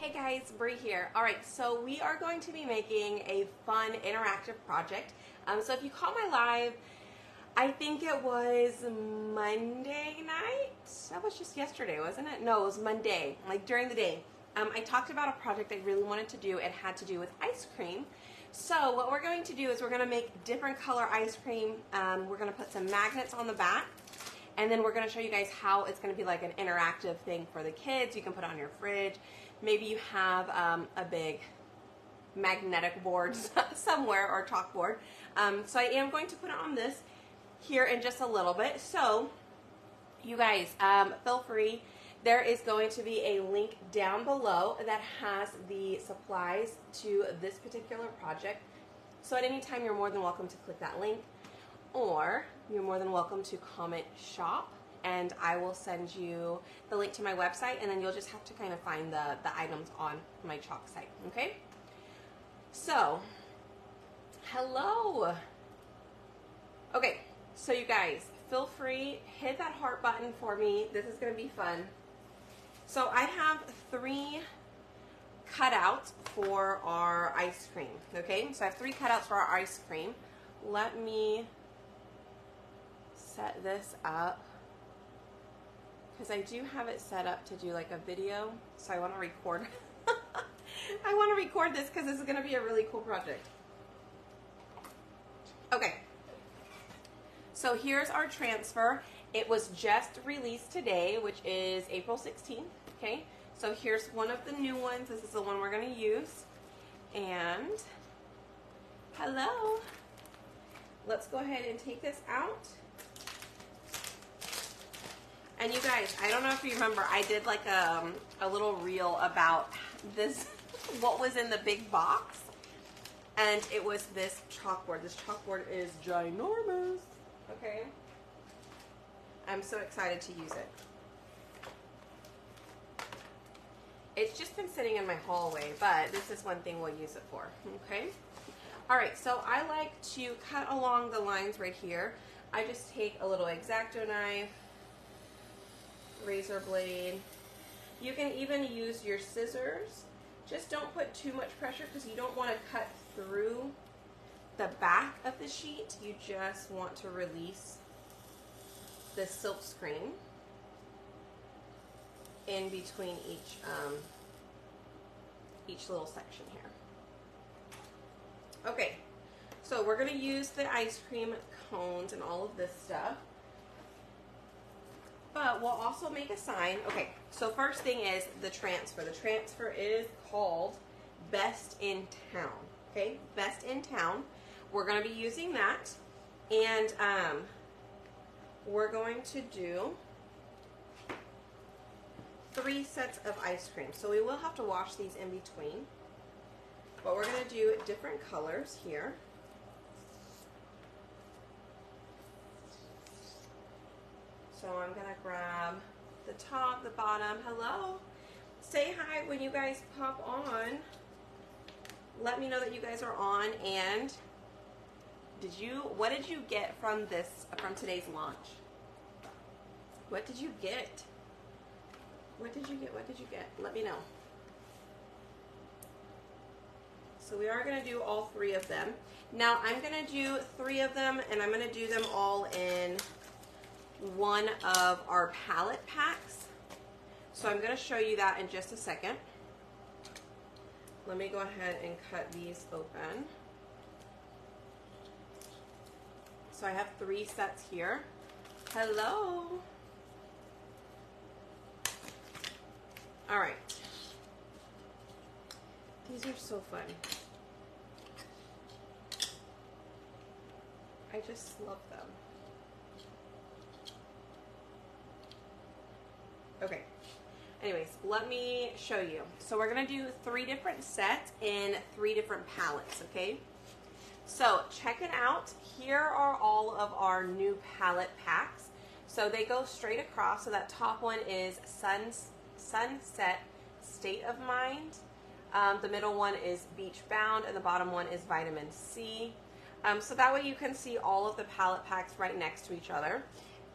Hey guys, Bree here. Alright, so we are going to be making a fun interactive project. So if you caught my live, I think it was Monday night? That was just yesterday, wasn't it? No, it was Monday, like during the day. I talked about a project I really wanted to do. It had to do with ice cream. So what we're going to do is we're going to make different color ice cream. We're going to put some magnets on the back. And then we're going to show you guys how it's going to be like an interactive thing for the kids. You can put it on your fridge. Maybe you have a big magnetic board somewhere or chalkboard. So I am going to put it on this here in just a little bit. So you guys, feel free. There is going to be a link down below that has the supplies to this particular project. So at any time, you're more than welcome to click that link. Or you're more than welcome to comment shop, and I will send you the link to my website, and then you'll just have to kind of find the items on my chalk site, okay? So, hello. Okay, so you guys, feel free, hit that heart button for me. This is going to be fun. So I have 3 cutouts for our ice cream, okay? So I have 3 cutouts for our ice cream. Let me set this up because I do have it set up to do like a video, so I want to record I want to record this because this is going to be a really cool project. Okay, so here's our transfer. It was just released today, which is April 16th. Okay, so here's one of the new ones. This is the one we're going to use. And hello, let's go ahead and take this out. And you guys, I don't know if you remember, I did like a little reel about this, what was in the big box. And it was this chalkboard. This chalkboard is ginormous. Okay. I'm so excited to use it. It's just been sitting in my hallway, but this is one thing we'll use it for. Okay. All right, so I like to cut along the lines right here. I just take a little X-Acto knife, razor blade. You can even use your scissors. Just don't put too much pressure because you don't want to cut through the back of the sheet. You just want to release the silk screen in between each little section here. Okay, so we're going to use the ice cream cones and all of this stuff. But we'll also make a sign. Okay, so first thing is the transfer. The transfer is called Best in Town. Okay, Best in Town. We're going to be using that. And we're going to do 3 sets of ice cream. So we will have to wash these in between. But we're going to do different colors here. So I'm going to grab the top, the bottom. Hello. Say hi when you guys pop on. Let me know that you guys are on. And what did you get from today's launch? What did you get? What did you get? What did you get? Let me know. So we are going to do all 3 of them. Now I'm going to do 3 of them, and I'm going to do them all in one of our palette packs. So I'm going to show you that in just a second. Let me go ahead and cut these open. So I have 3 sets here. Hello. All right. These are so fun. I just love them. Okay, anyways, let me show you. So we're going to do 3 different sets in 3 different palettes, okay? So check it out. Here are all of our new palette packs. So they go straight across. So that top one is Sunset State of Mind. The middle one is Beach Bound, and the bottom one is Vitamin C. So that way you can see all of the palette packs right next to each other.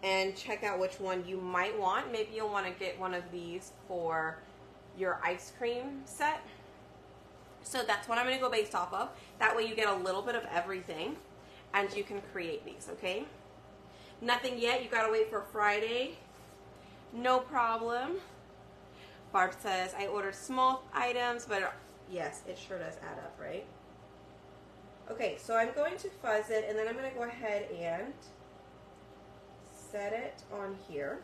And check out which one you might want. Maybe you'll want to get one of these for your ice cream set. So that's what I'm going to go based off of. That way you get a little bit of everything and you can create these, okay? Nothing yet. You got to wait for Friday. No problem. Barb says, I ordered small items, but yes, it sure does add up, right? Okay, so I'm going to fuzz it, and then I'm going to go ahead and set it on here.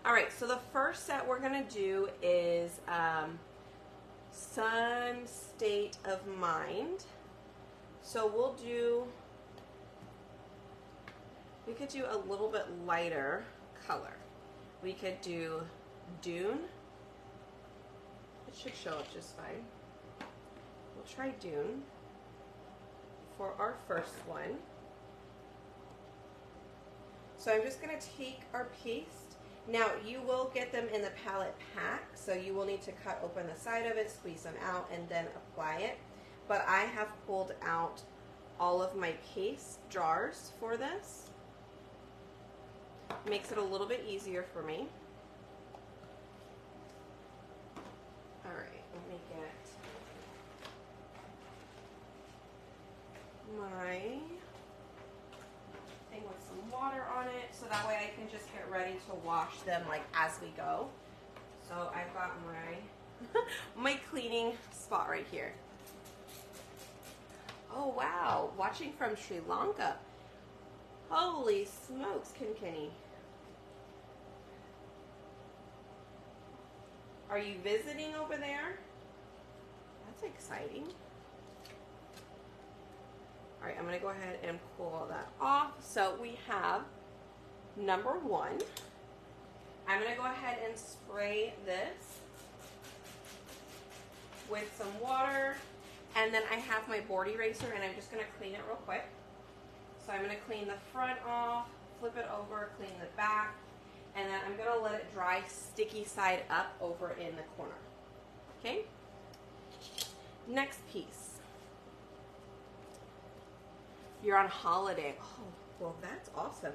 All right, so the first set we're going to do is Sun State of Mind. So we could do a little bit lighter color. We could do Dune. It should show up just fine. We'll try Dune for our first one. So I'm just going to take our paste. Now you will get them in the palette pack, so you will need to cut open the side of it, squeeze them out, and then apply it. But I have pulled out all of my paste jars for this. Makes it a little bit easier for me. All right, let me get my thing with some water on it, so that way I can just get ready to wash them like as we go. So I've got my my cleaning spot right here. Oh wow, watching from Sri Lanka. Holy smokes, Kenny. Are you visiting over there? That's exciting. All right, I'm going to go ahead and pull that off. So we have number 1. I'm going to go ahead and spray this with some water. And then I have my board eraser, and I'm just going to clean it real quick. So I'm going to clean the front off, flip it over, clean the back, and then I'm going to let it dry sticky side up over in the corner. Okay? Next piece. You're on holiday. Oh, well, that's awesome.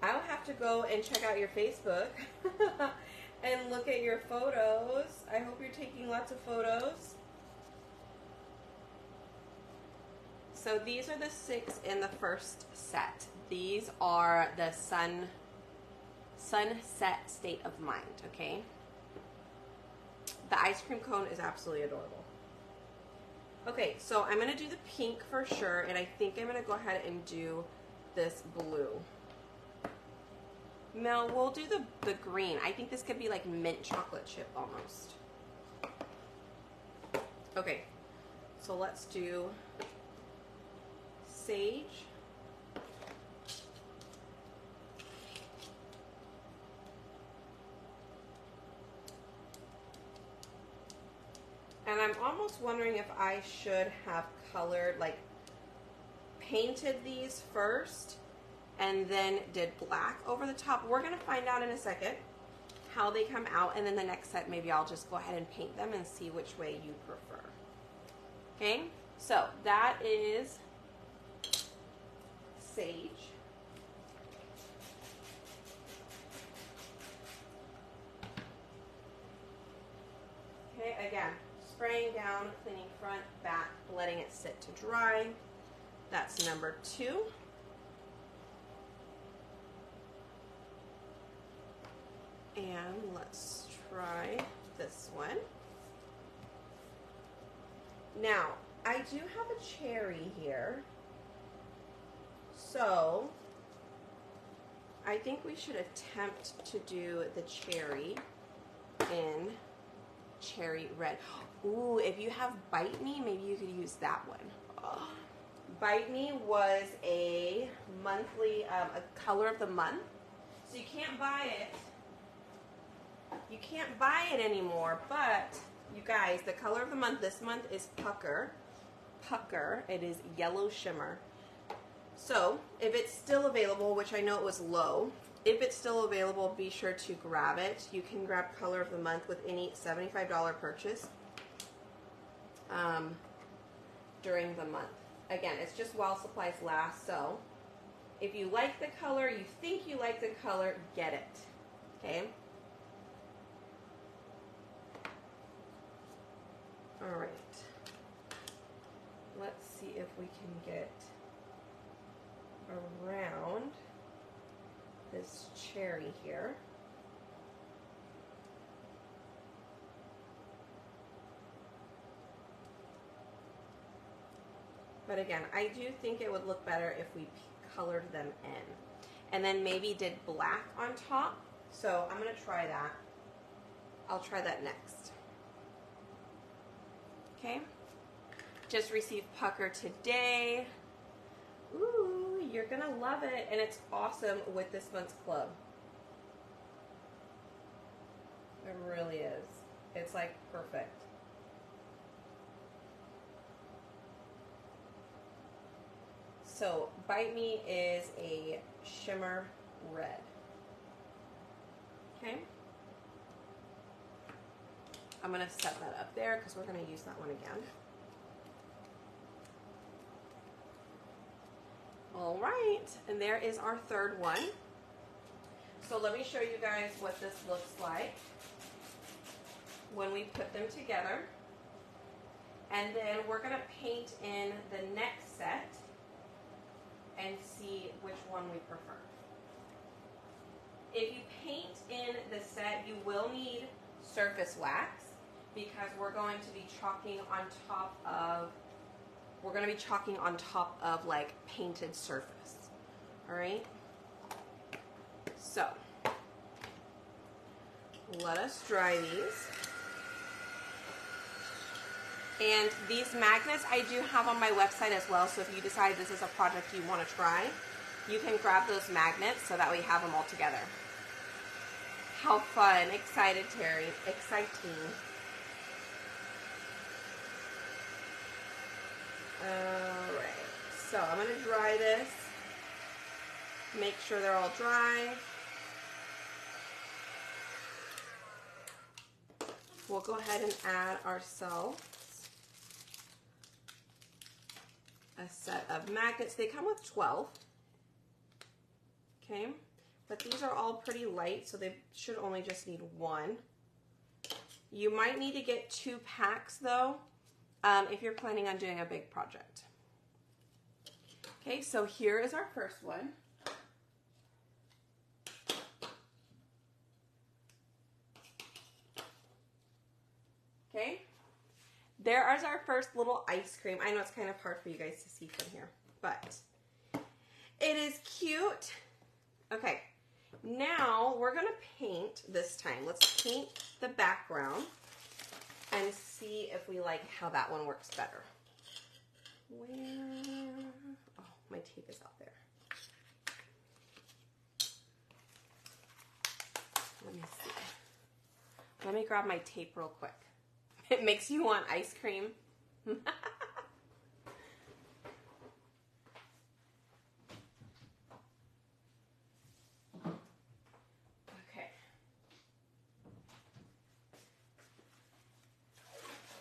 I'll have to go and check out your Facebook and look at your photos. I hope you're taking lots of photos. So these are the 6 in the first set. These are the Sunset State of Mind, okay? The ice cream cone is absolutely adorable. Okay, so I'm going to do the pink for sure, and I think I'm going to go ahead and do this blue. Mel, we'll do the green. I think this could be like mint chocolate chip almost. Okay, so let's do sage. And I'm almost wondering if I should have colored, like painted these first and then did black over the top. We're going to find out in a second how they come out, and then the next set maybe I'll just go ahead and paint them and see which way you prefer. Okay, so that is sage. Okay, again, spraying down, cleaning front, back, letting it sit to dry. That's number 2. And let's try this one. Now, I do have a cherry here. So, I think we should attempt to do the cherry in cherry red. Ooh, if you have Bite Me, maybe you could use that one. Oh. Bite Me was a monthly, a color of the month. So you can't buy it. You can't buy it anymore, but you guys, the color of the month this month is Pucker. Pucker, it is yellow shimmer. So, if it's still available, which I know it was low, if it's still available, be sure to grab it. You can grab color of the month with any $75 purchase during the month. Again, it's just while supplies last, so if you like the color, you think you like the color, get it, okay? if we can get around this cherry here. But again, I do think it would look better if we colored them in. And then maybe did black on top. So I'm going to try that. I'll try that next. Okay. Just received pucker today. Ooh, you're going to love it. And it's awesome with this month's club. It really is. It's like perfect. So Bite Me is a shimmer red. Okay. I'm going to set that up there because we're going to use that one again. All right, and there is our third one. So let me show you guys what this looks like when we put them together. And then we're going to paint in the next set and see which one we prefer. If you paint in the set, you will need surface wax because we're going to be chalking on top of, like painted surface. All right. So let us dry these. And these magnets I do have on my website as well, so if you decide this is a project you want to try, you can grab those magnets so that we have them all together. How fun. Excited, Terry. Exciting. Alright, so I'm going to dry this. Make sure they're all dry. We'll go ahead and add ourselves a set of magnets. They come with 12. Okay, but these are all pretty light, so they should only just need one. You might need to get 2 packs though, if you're planning on doing a big project. Okay, so here is our first one. Okay, there is our first little ice cream. I know it's kind of hard for you guys to see from here, but it is cute. Okay, now we're gonna paint this time. Let's paint the background and see if we like how that one works better. Where? Oh, my tape is out there. Let me see. Let me grab my tape real quick. It makes you want ice cream. Okay.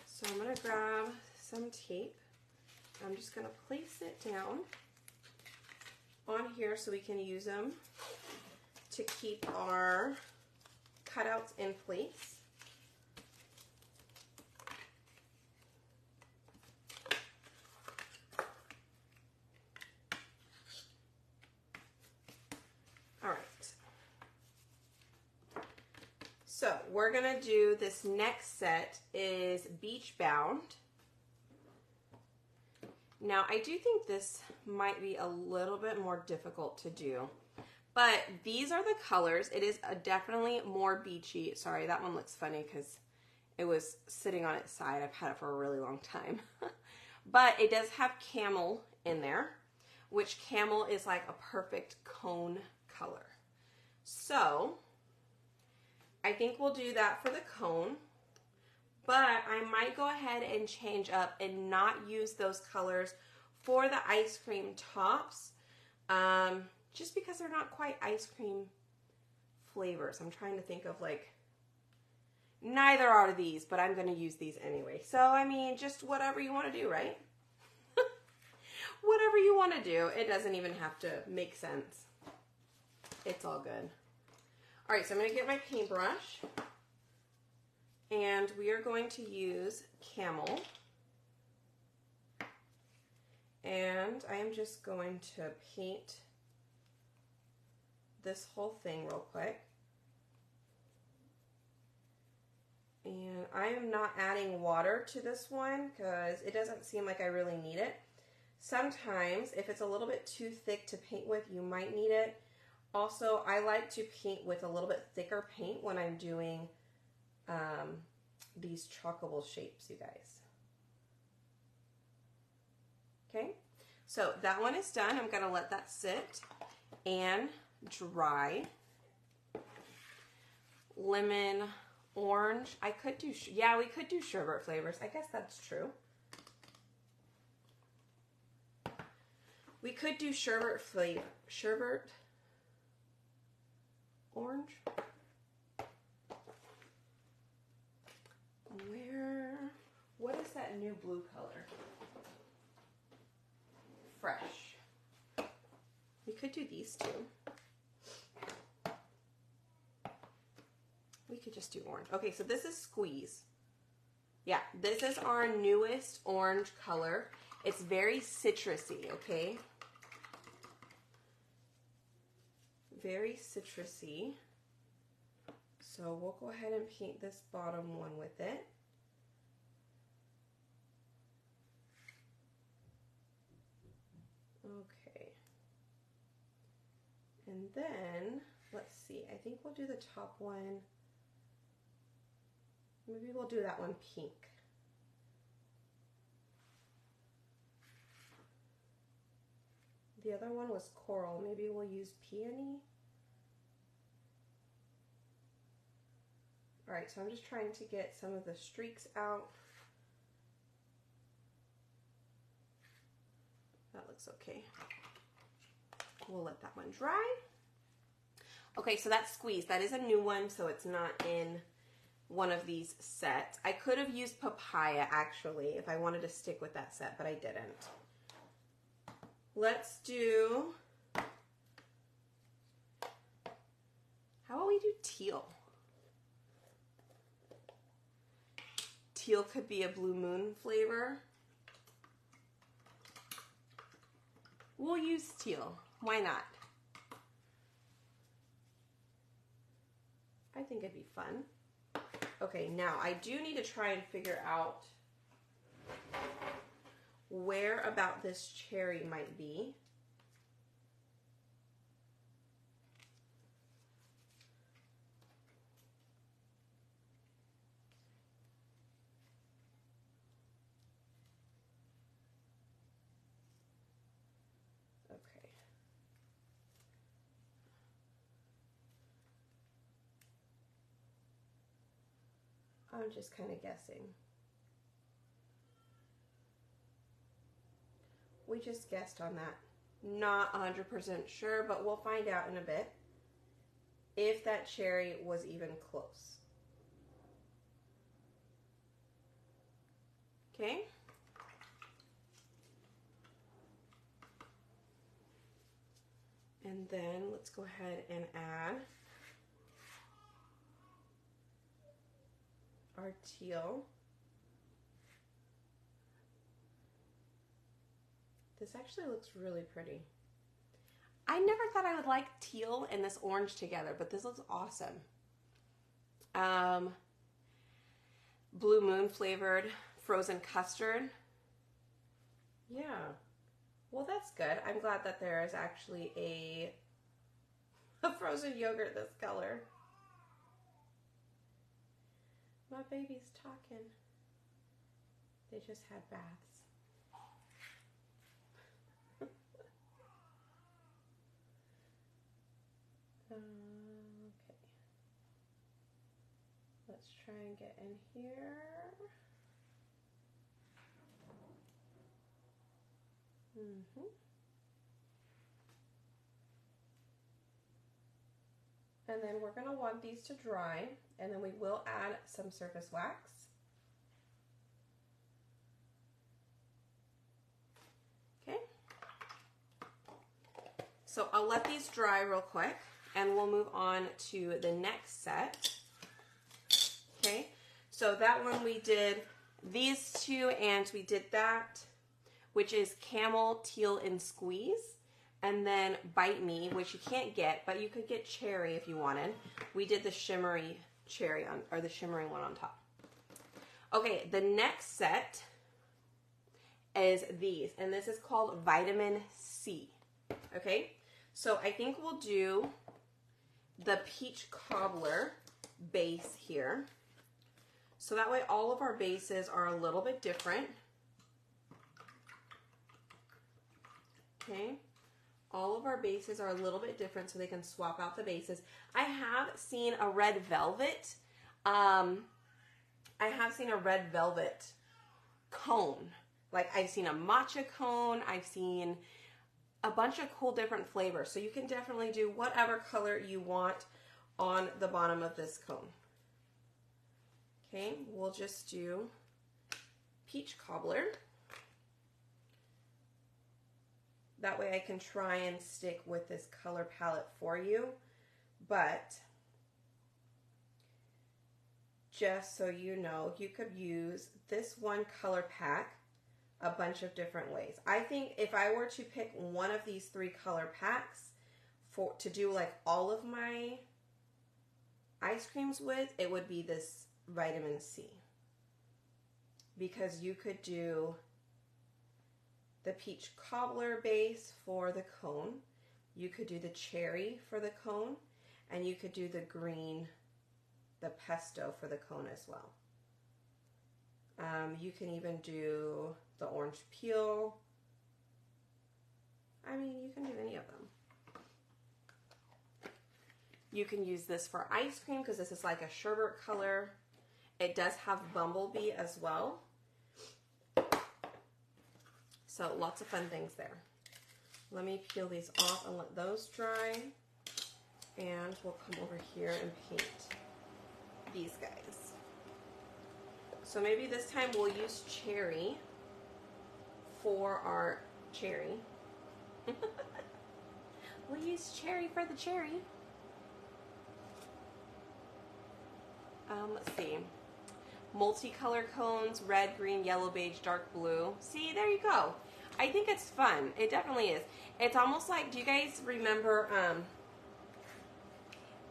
So I'm going to grab some tape. I'm just going to place it down on here so we can use them to keep our cutouts in place. All right. So we're going to do this next set is Beach Bound. Now, I do think this might be a little bit more difficult to do, but these are the colors. It is definitely more beachy. Sorry, that one looks funny because it was sitting on its side. I've had it for a really long time. But it does have camel in there, which camel is like a perfect cone color. So I think we'll do that for the cone. But I might go ahead and change up and not use those colors for the ice cream tops, just because they're not quite ice cream flavors. I'm trying to think of like, neither are these, but I'm going to use these anyway. So, I mean, just whatever you want to do, right? Whatever you want to do. It doesn't even have to make sense. It's all good. All right, so I'm going to get my paintbrush. And we are going to use camel. And I am just going to paint this whole thing real quick. And I am not adding water to this one because it doesn't seem like I really need it. Sometimes, if it's a little bit too thick to paint with, you might need it. Also, I like to paint with a little bit thicker paint when I'm doing these chalkable shapes, you guys. Okay, so that one is done. I'm going to let that sit and dry. Lemon, orange. I could do, yeah, we could do sherbet flavors. I guess that's true. We could do sherbet flavor, sherbet, orange. What is that new blue color? Fresh. We could do these two. We could just do orange. Okay, so this is Squeeze. Yeah, this is our newest orange color. It's very citrusy, okay? Very citrusy. So we'll go ahead and paint this bottom one with it. Okay. And then, let's see, I think we'll do the top one. Maybe we'll do that one pink. The other one was coral. Maybe we'll use peony. All right, so I'm just trying to get some of the streaks out. That looks okay. We'll let that one dry. Okay, so that's Squeeze. That is a new one, so it's not in one of these sets. I could have used Papaya, actually, if I wanted to stick with that set, but I didn't. Let's do, how about we do teal? Teal could be a Blue Moon flavor. We'll use teal. Why not? I think it'd be fun. Okay, now I do need to try and figure out where about this cherry might be. Okay. I'm just kind of guessing. We just guessed on that. Not 100% sure, but we'll find out in a bit if that cherry was even close. Okay. And then let's go ahead and add our teal. This actually looks really pretty. I never thought I would like teal and this orange together, but this looks awesome. Blue Moon flavored frozen custard. Yeah. Well, that's good. I'm glad that there is actually a frozen yogurt this color. My baby's talking. They just had baths. Okay. Let's try and get in here. And then we're going to want these to dry, and then we will add some surface wax. Okay. So I'll let these dry real quick, and we'll move on to the next set. Okay. So that one we did these two, and we did that. which is Camel, Teal, and Squeeze. And then Bite Me, which you can't get, but you could get Cherry if you wanted. We did the shimmery cherry on, or the shimmering one on top. Okay, the next set is these, and this is called Vitamin C. Okay, so I think we'll do the peach cobbler base here. So that way all of our bases are a little bit different. Okay, all of our bases are a little bit different so they can swap out the bases. I have seen a red velvet. I have seen a red velvet cone. Like I've seen a matcha cone. I've seen a bunch of cool different flavors. So you can definitely do whatever color you want on the bottom of this cone. Okay, we'll just do peach cobbler. That way I can try and stick with this color palette for you. But just so you know, you could use this one color pack a bunch of different ways. I think if I were to pick one of these 3 color packs to do like all of my ice creams with, it would be this Vitamin C. Because you could do the peach cobbler base for the cone, you could do the cherry for the cone, and you could do the green, the pesto for the cone as well. You can even do the orange peel. I mean, you can do any of them. You can use this for ice cream because this is like a sherbet color. It does have bumblebee as well. So lots of fun things there. Let me peel these off and let those dry. And we'll come over here and paint these guys. So maybe this time we'll use cherry for our cherry. We'll use cherry for the cherry. Let's see. Multicolor cones, red, green, yellow, beige, dark blue. See, there you go. I think it's fun. It definitely is. It's almost like, do you guys remember,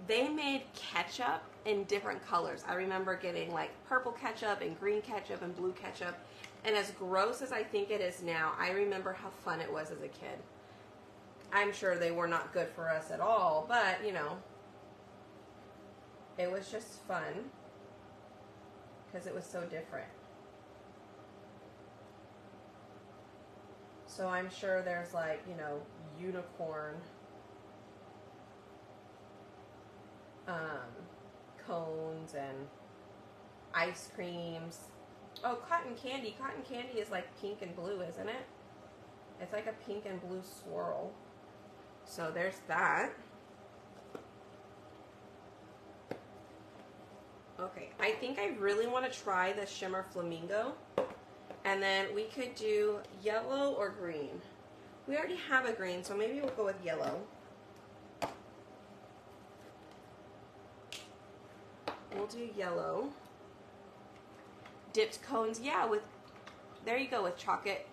they made ketchup in different colors. I remember getting like purple ketchup and green ketchup and blue ketchup. And as gross as I think it is now, I remember how fun it was as a kid. I'm sure they were not good for us at all, but you know, it was just fun because it was so different. So I'm sure there's like, you know, unicorn cones and ice creams. Oh, cotton candy. Cotton candy is like pink and blue, isn't it? It's like a pink and blue swirl. So there's that. Okay, I think I really want to try the shimmer flamingo. And then we could do yellow or green. We already have a green, so maybe we'll go with yellow. We'll do yellow. Dipped cones, yeah, with, there you go, with chocolate.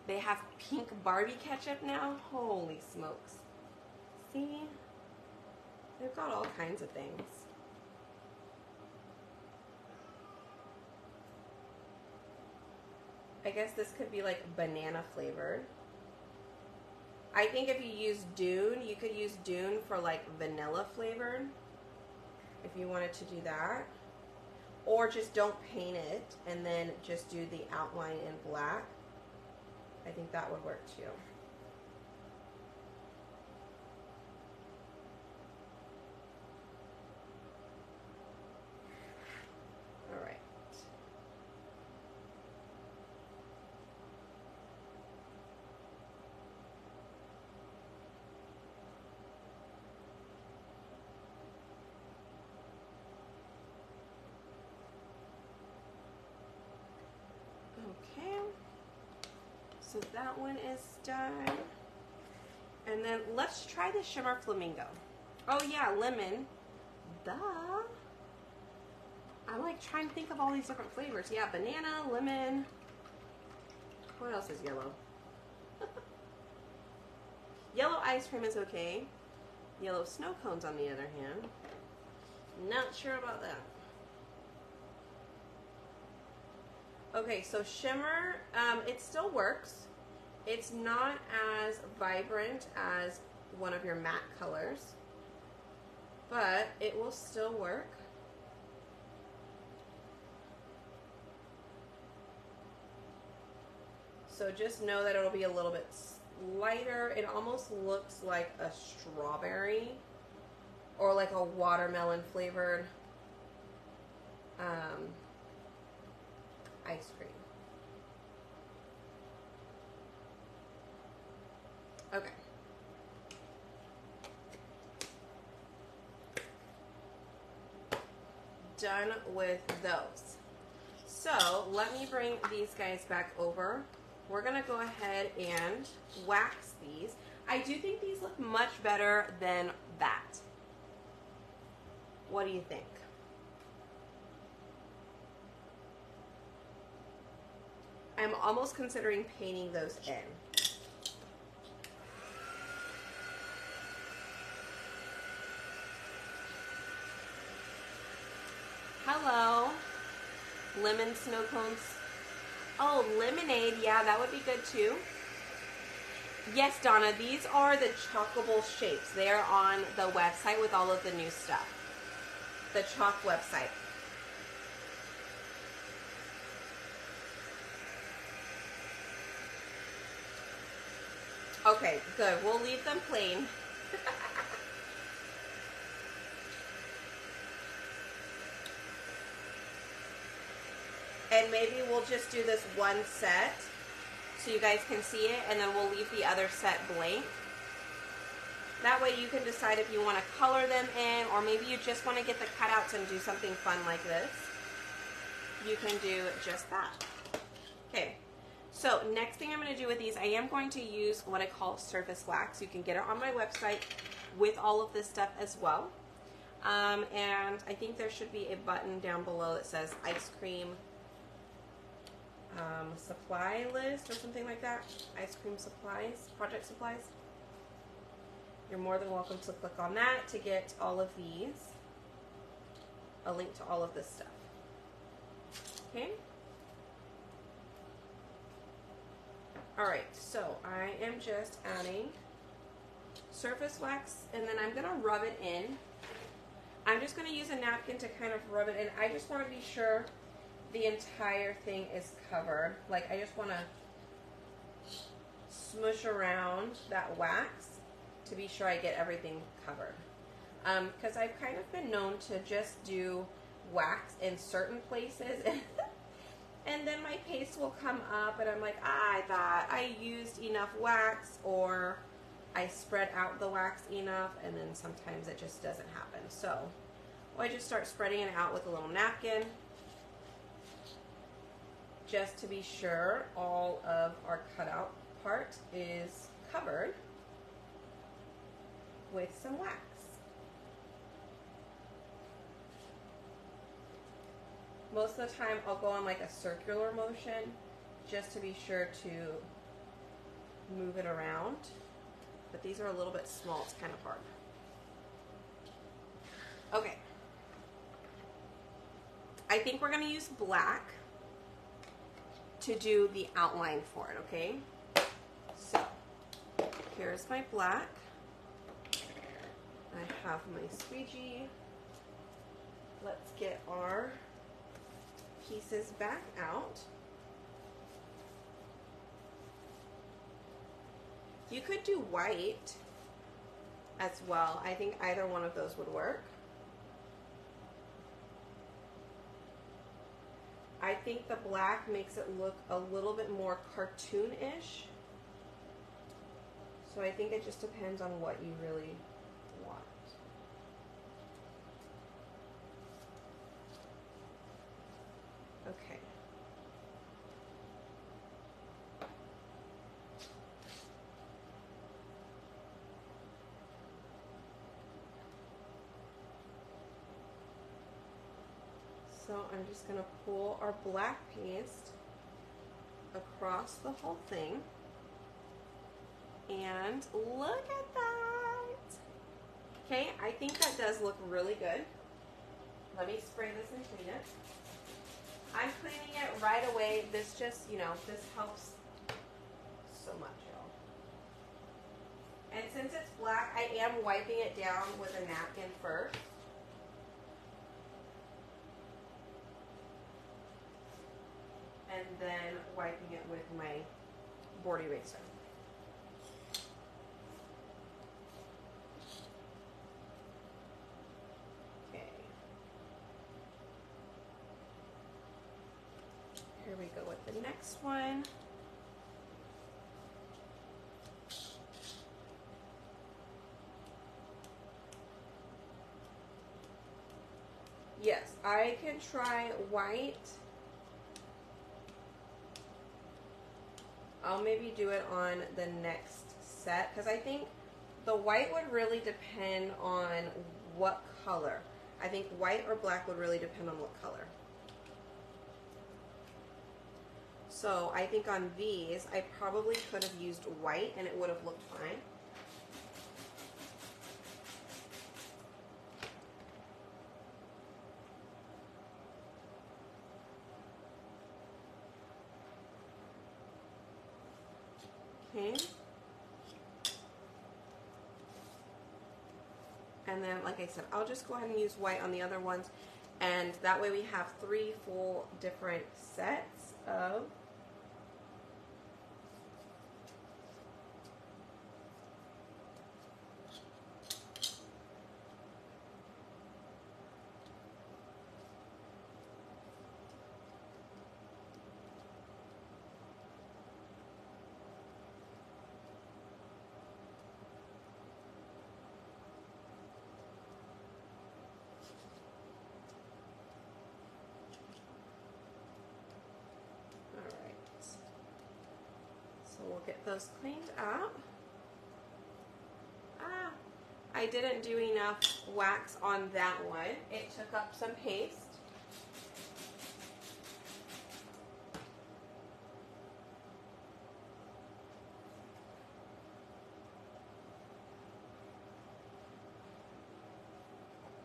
They have pink Barbie ketchup now. Holy smokes. See? They've got all kinds of things. I guess this could be like banana flavored. I think if you use Dune, you could use Dune for like vanilla flavored. If you wanted to do that. Or just don't paint it and then just do the outline in black. I think that would work too. All right. Okay. So that one is done. And then let's try the shimmer flamingo. Oh yeah, lemon. Duh. I'm like trying to think of all these different flavors. Yeah, banana, lemon. What else is yellow? Yellow ice cream is okay. Yellow snow cones, on the other hand, not sure about that. Okay, so shimmer, it still works. It's not as vibrant as one of your matte colors, but it will still work. So just know that it'll be a little bit lighter. It almost looks like a strawberry or like a watermelon flavored ice cream. Okay. Done with those. So let me bring these guys back over. We're gonna go ahead and wax these. I do think these look much better than that. What do you think? I'm almost considering painting those in. Hello. Lemon snow cones. Oh, lemonade. Yeah, that would be good too. Yes, Donna, these are the Chalkable shapes. They are on the website with all of the new stuff. The Chalk website. Okay, good. We'll leave them plain. And maybe we'll just do this one set so you guys can see it, and then we'll leave the other set blank. That way you can decide if you want to color them in, or maybe you just want to get the cutouts and do something fun like this. You can do just that. Okay, so next thing I'm going to do with these, I am going to use what I call surface wax. You can get it on my website with all of this stuff as well. And I think there should be a button down below that says ice cream supply list or something like that. Ice cream supplies, project supplies. You're more than welcome to click on that to get all of these, a link to all of this stuff. Okay. All right, so I am just adding surface wax, and then I'm gonna rub it in. I'm just gonna use a napkin to kind of rub it in. I just wanna be sure the entire thing is covered. Like, I just want to smush around that wax to be sure I get everything covered. Because I've kind of been known to just do wax in certain places and then my paste will come up and I'm like, I thought I used enough wax, or I spread out the wax enough, and then sometimes it just doesn't happen. So I just start spreading it out with a little napkin, just to be sure all of our cutout part is covered with some wax. Most of the time I'll go on like a circular motion just to be sure to move it around, but these are a little bit small, it's kind of hard. Okay, I think we're going to use black to do the outline for it, okay? So, here's my black. I have my squeegee. Let's get our pieces back out. You could do white as well. I think either one of those would work. I think the black makes it look a little bit more cartoon-ish. So I think it just depends on what you really want. Okay. So I'm just going to pull our black paste across the whole thing. And look at that. Okay, I think that does look really good. Let me spray this and clean it. I'm cleaning it right away. This just, this helps so much, y'all. And since it's black, I am wiping it down with a napkin first. And then wiping it with my board eraser. Okay. Here we go with the next one. Yes, I can try white. I'll maybe do it on the next set because I think the white would really depend on what color. I think white or black would really depend on what color. So I think on these, I probably could have used white and it would have looked fine. Okay. And then, like I said, I'll just go ahead and use white on the other ones. And that way we have 3 full different sets of we'll get those cleaned up. I didn't do enough wax on that one. It took up some paste.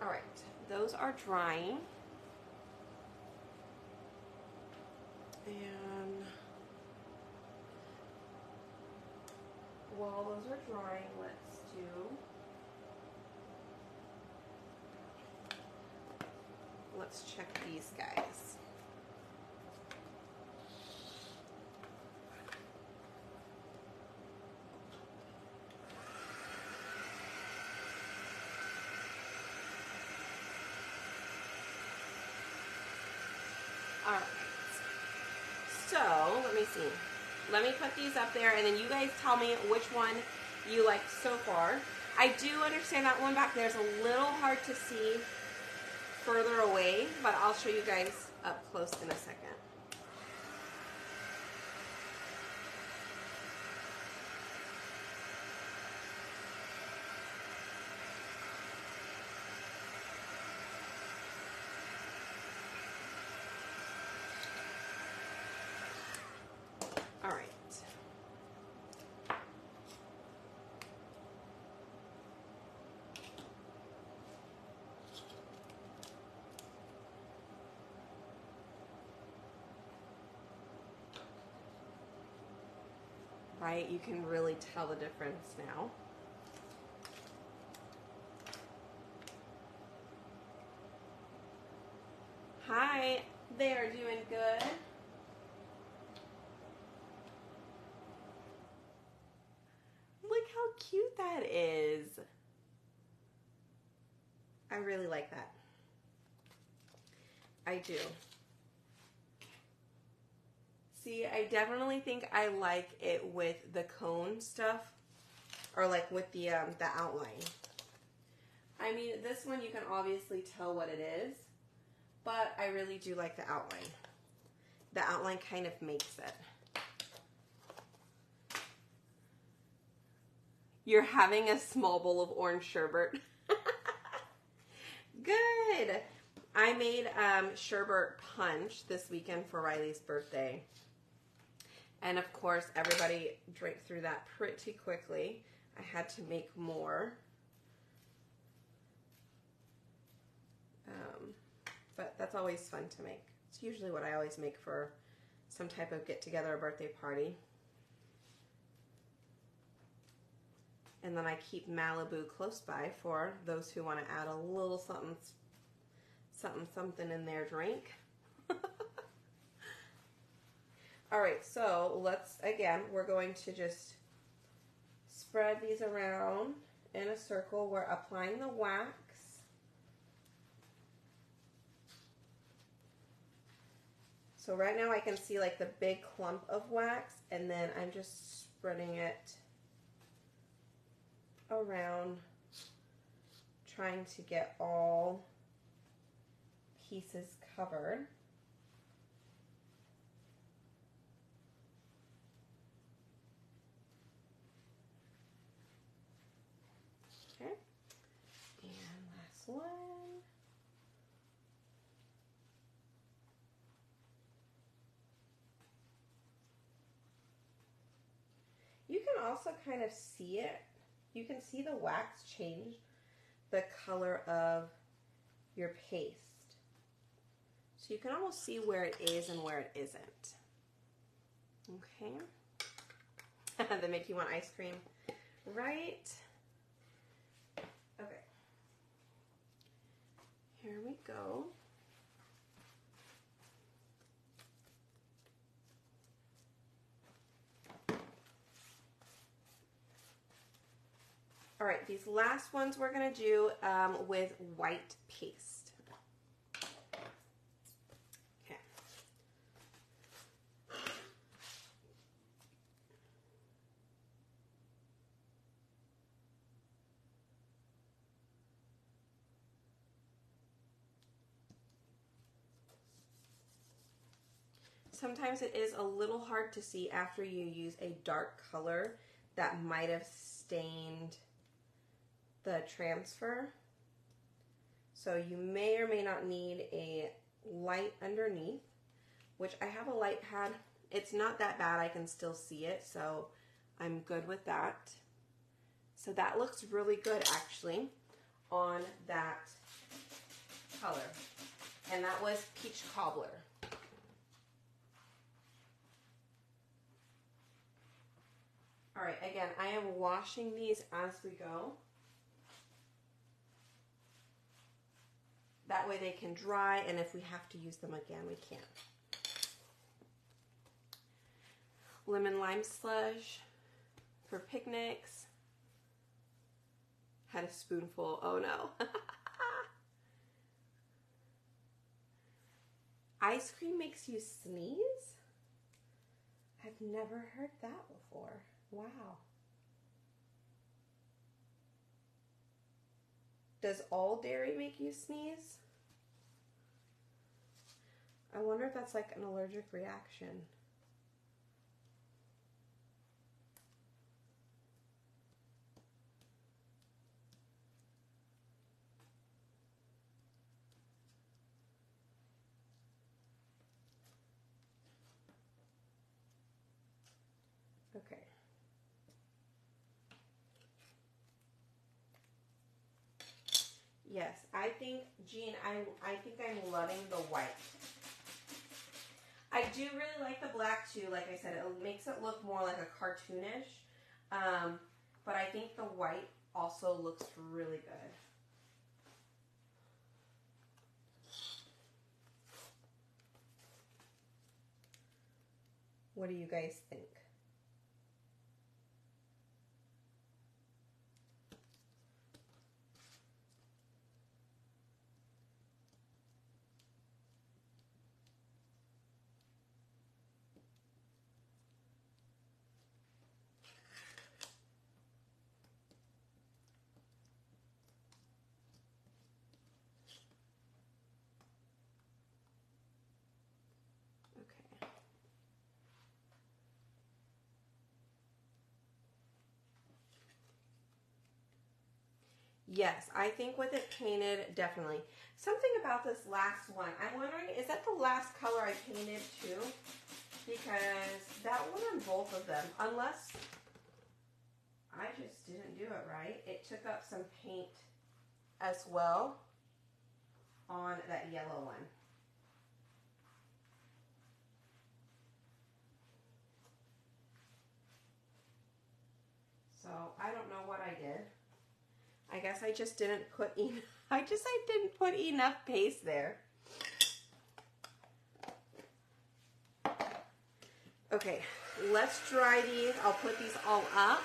All right, those are drying. And while those are drying, let's check these guys. All right. So, let me see. Let me put these up there, and then you guys tell me which one you like so far. I do understand that one back there is a little hard to see further away, but I'll show you guys up close in a second. All right. Right, you can really tell the difference now. Hi, they are doing good. Look how cute that is. I really like that. I do. See, I definitely think I like it with the cone stuff, or like with the outline. I mean, this one you can obviously tell what it is, but I really do like the outline. The outline kind of makes it. You're having a small bowl of orange sherbet. Good. I made sherbet punch this weekend for Riley's birthday. And of course, everybody drank through that pretty quickly. I had to make more. But that's always fun to make. It's usually what I always make for some type of get-together or birthday party. And then I keep Malibu close by for those who want to add a little something, something in their drink. All right, so we're going to just spread these around in a circle. We're applying the wax. So right now I can see like the big clump of wax, and then I'm just spreading it around, trying to get all pieces covered. Okay, and last one. You can also kind of see it. You can see the wax change the color of your paste. So you can almost see where it is and where it isn't. Okay. They make you want ice cream, right? Okay. Here we go. All right, these last ones we're gonna do with white paste. Okay. Sometimes it is a little hard to see after you use a dark color that might have stained the transfer. So you may or may not need a light underneath, which I have a light pad. It's not that bad, I can still see it, so I'm good with that. So that looks really good actually on that color. And that was Peach Cobbler. All right, again, I am washing these as we go. That way they can dry, and if we have to use them again, we can. Lemon lime slush for picnics. Had a spoonful, oh no. Ice cream makes you sneeze? I've never heard that before. Wow. Does all dairy make you sneeze? I wonder if that's like an allergic reaction. Okay. Yes, I think, Jean, I think I'm loving the white. I do really like the black too. Like I said, it makes it look more like a cartoonish. But I think the white also looks really good. What do you guys think? Yes, I think with it painted, definitely. Something about this last one, I'm wondering, is that the last color I painted too? because that one on both of them, unless I just didn't do it right, it took up some paint as well on that yellow one. So I don't know what I did. I guess I just didn't put I didn't put enough paste there. Okay, let's dry these. I'll put these all up.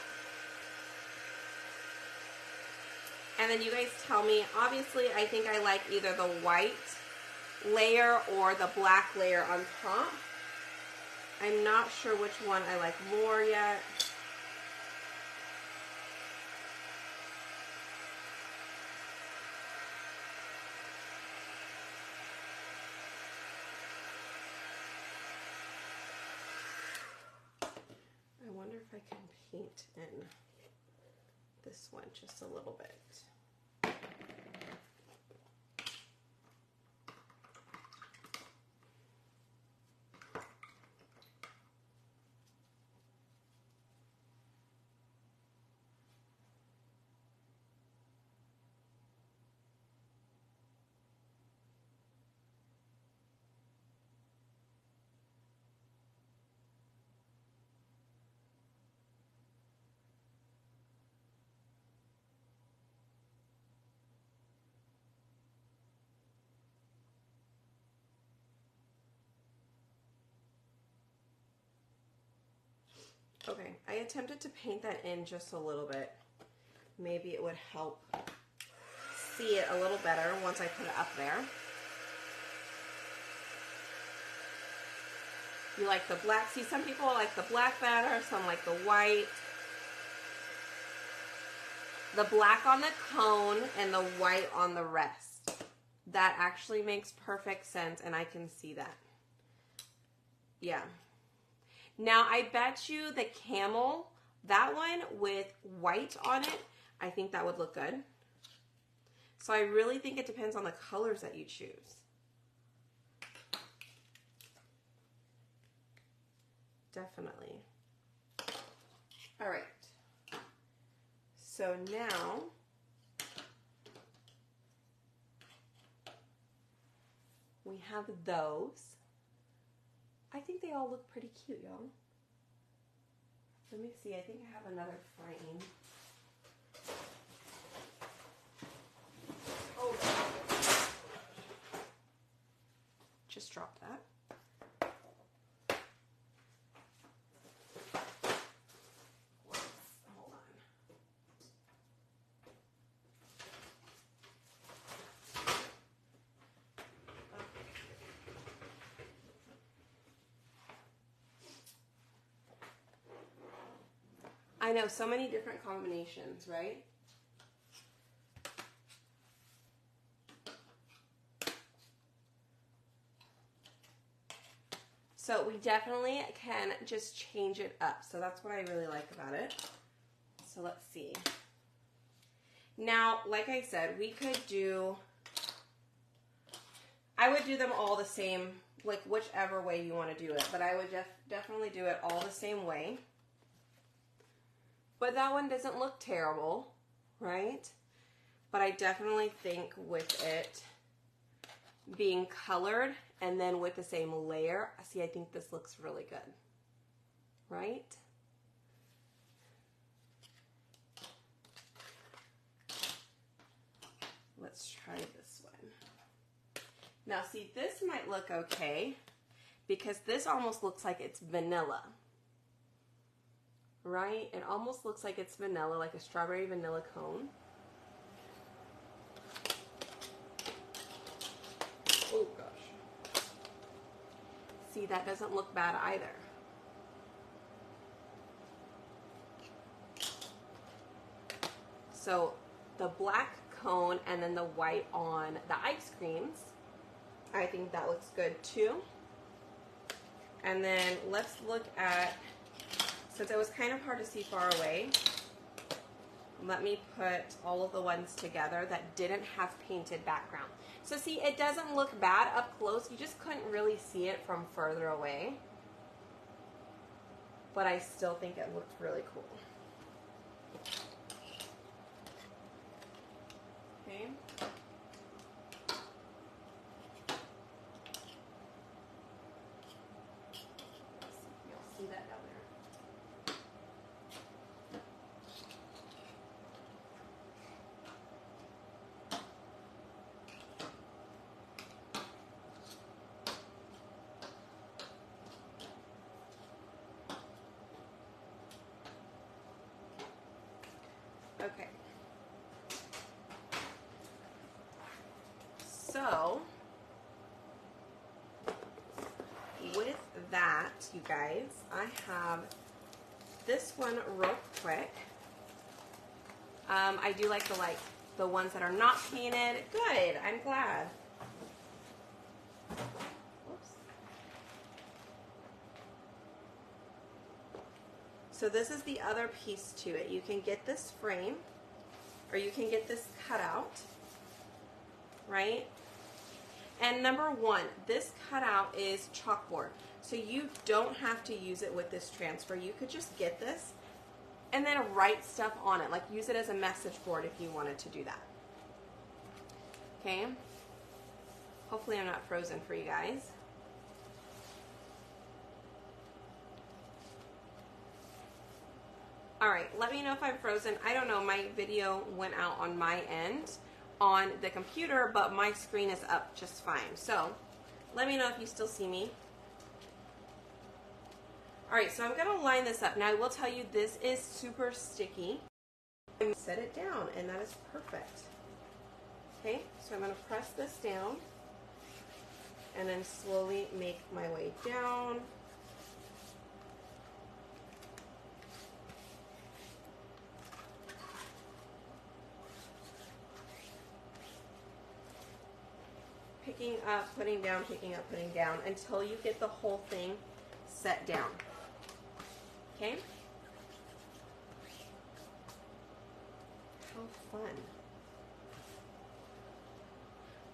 And then you guys tell me, obviously I think I like either the white layer or the black layer on top. I'm not sure which one I like more yet. I wonder if I can paint in this one just a little bit. Okay, I attempted to paint that in just a little bit. Maybe it would help see it a little better once I put it up there. You like the black? See, some people like the black better, some like the white. The black on the cone and the white on the rest. That actually makes perfect sense, and I can see that. Yeah. Now, I bet you the camel, that one with white on it, I think that would look good. So I really think it depends on the colors that you choose. Definitely. All right. So now, we have those. I think they all look pretty cute, y'all. Let me see. I think I have another frame. Oh, just dropped that. Hold on. I know, so many different combinations, right? So we definitely can just change it up. So that's what I really like about it. So let's see. Now, like I said, we could do, I would do them all the same, like whichever way you want to do it. But I would definitely do it all the same way. But that one doesn't look terrible, right? But I definitely think with it being colored and then with the same layer, see, I think this looks really good, right? Let's try this one. Now, see, this might look okay because this almost looks like it's vanilla. Right? It almost looks like it's vanilla, like a strawberry vanilla cone. Oh gosh. See, that doesn't look bad either. So the black cone and then the white on the ice creams, I think that looks good too. And then let's look at, since it was kind of hard to see far away, let me put all of the ones together that didn't have painted background. So see, it doesn't look bad up close. You just couldn't really see it from further away. but I still think it looked really cool. Okay. You'll see that down there. Okay. So, with that, you guys, I have this one real quick. I do like the ones that are not painted. Good, I'm glad. Whoops. So this is the other piece to it. You can get this frame, or you can get this cutout, right? And number one, this cutout is chalkboard. So you don't have to use it with this transfer. You could just get this and then write stuff on it. Like use it as a message board if you wanted to do that. Okay? Hopefully I'm not frozen for you guys. Alright, let me know if I'm frozen. I don't know, my video went out on my end on the computer, but my screen is up just fine. So, let me know if you still see me. Alright, so I'm going to line this up. Now, I will tell you, this is super sticky. I'm set it down, and that is perfect. Okay, so I'm going to press this down, and then slowly make my way down. Picking up, putting down, picking up, putting down, until you get the whole thing set down. Okay? How fun.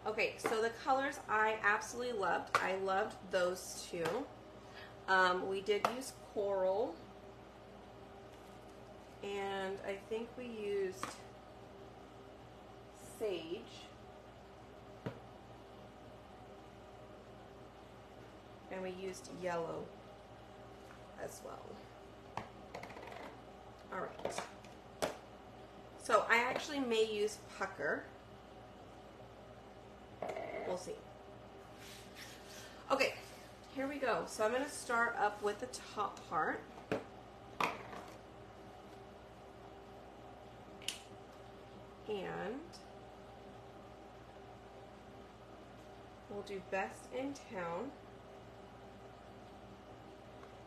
Okay, so the colors I absolutely loved. I loved those two. We did use coral. And I think we used sage. And we used yellow as well. All right. So I actually may use pucker. We'll see. Okay, here we go. So I'm going to start up with the top part. And we'll do Best in Town.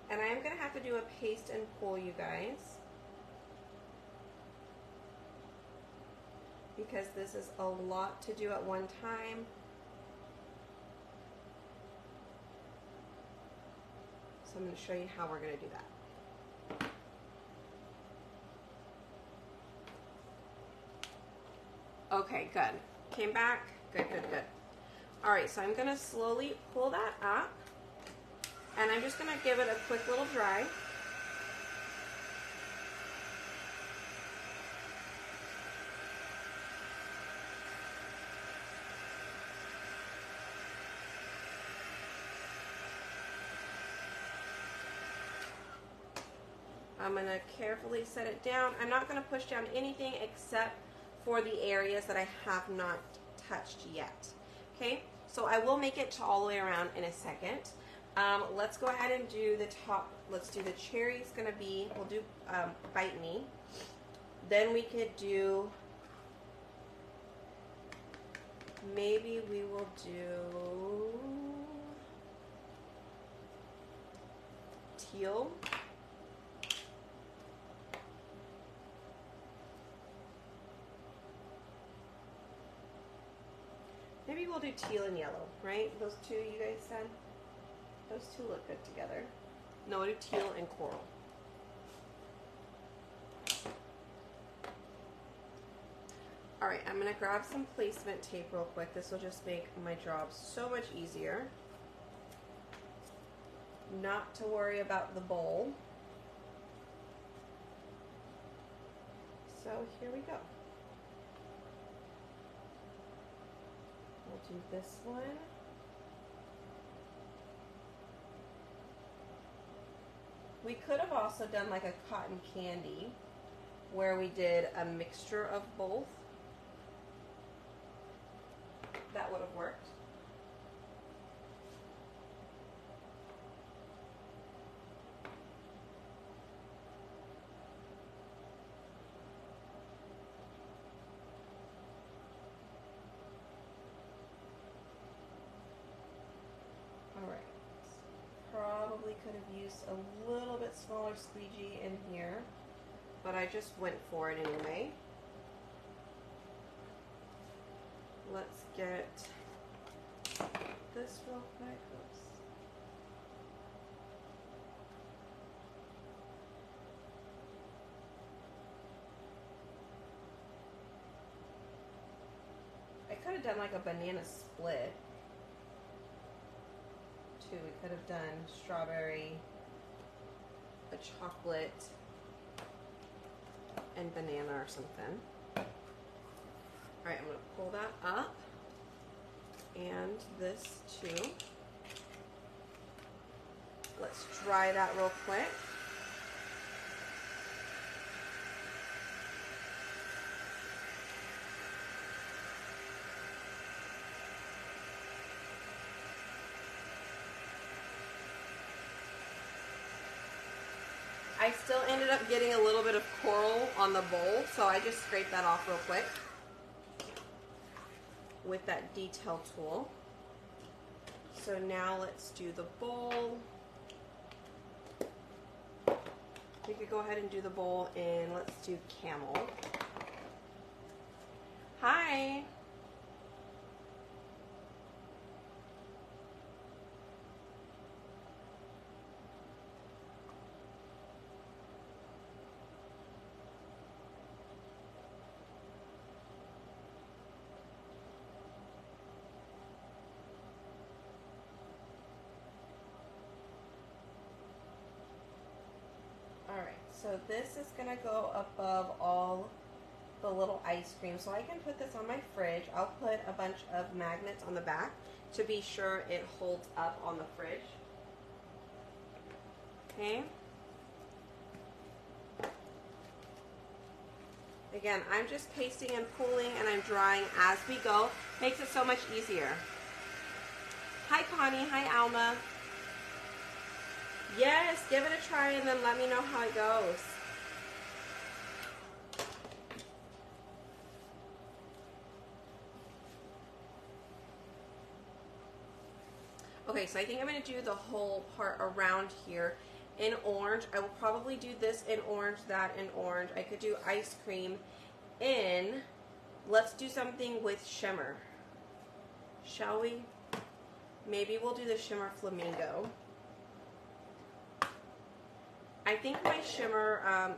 And I am going to have to do a paste and pull, you guys, because this is a lot to do at one time. So I'm going to show you how we're going to do that. Okay, good. Came back. Good, good, good. All right, so I'm going to slowly pull that up. And I'm just going to give it a quick little dry. I'm going to carefully set it down. I'm not going to push down anything except for the areas that I have not touched yet. Okay, so I will make it all the way around in a second. Let's go ahead and do the top. Let's do the cherry. It's going to be, we'll do Bite Me. Then we could do, maybe we will do teal. Maybe we'll do teal and yellow, right? Those two you guys said? Those two look good together. No, we'll do teal and coral. Alright, I'm going to grab some placement tape real quick. This will just make my job so much easier. Not to worry about the bowl. So here we go. We'll do this one. We could have also done like a cotton candy where we did a mixture of both. That would have worked. Probably could have used a little bit smaller squeegee in here, but I just went for it anyway. Let's get this real quick. Oops. I could have done like a banana split. We could have done strawberry, a chocolate, and banana or something. All right, I'm going to pull that up, and this too. Let's dry that real quick. I still ended up getting a little bit of coral on the bowl, so I just scraped that off real quick with that detail tool. So now let's do the bowl. We could go ahead and do the bowl and let's do camel. Hi. So this is going to go above all the little ice cream. So I can put this on my fridge. I'll put a bunch of magnets on the back to be sure it holds up on the fridge. Okay. Again, I'm just pasting and pulling and I'm drying as we go. Makes it so much easier. Hi Connie, hi Alma. Yes, give it a try and then let me know how it goes. Okay, so I think I'm going to do the whole part around here in orange. I will probably do this in orange, that in orange. I could do ice cream in, let's do something with shimmer. Shall we? Maybe we'll do the shimmer flamingo. I think my shimmer, I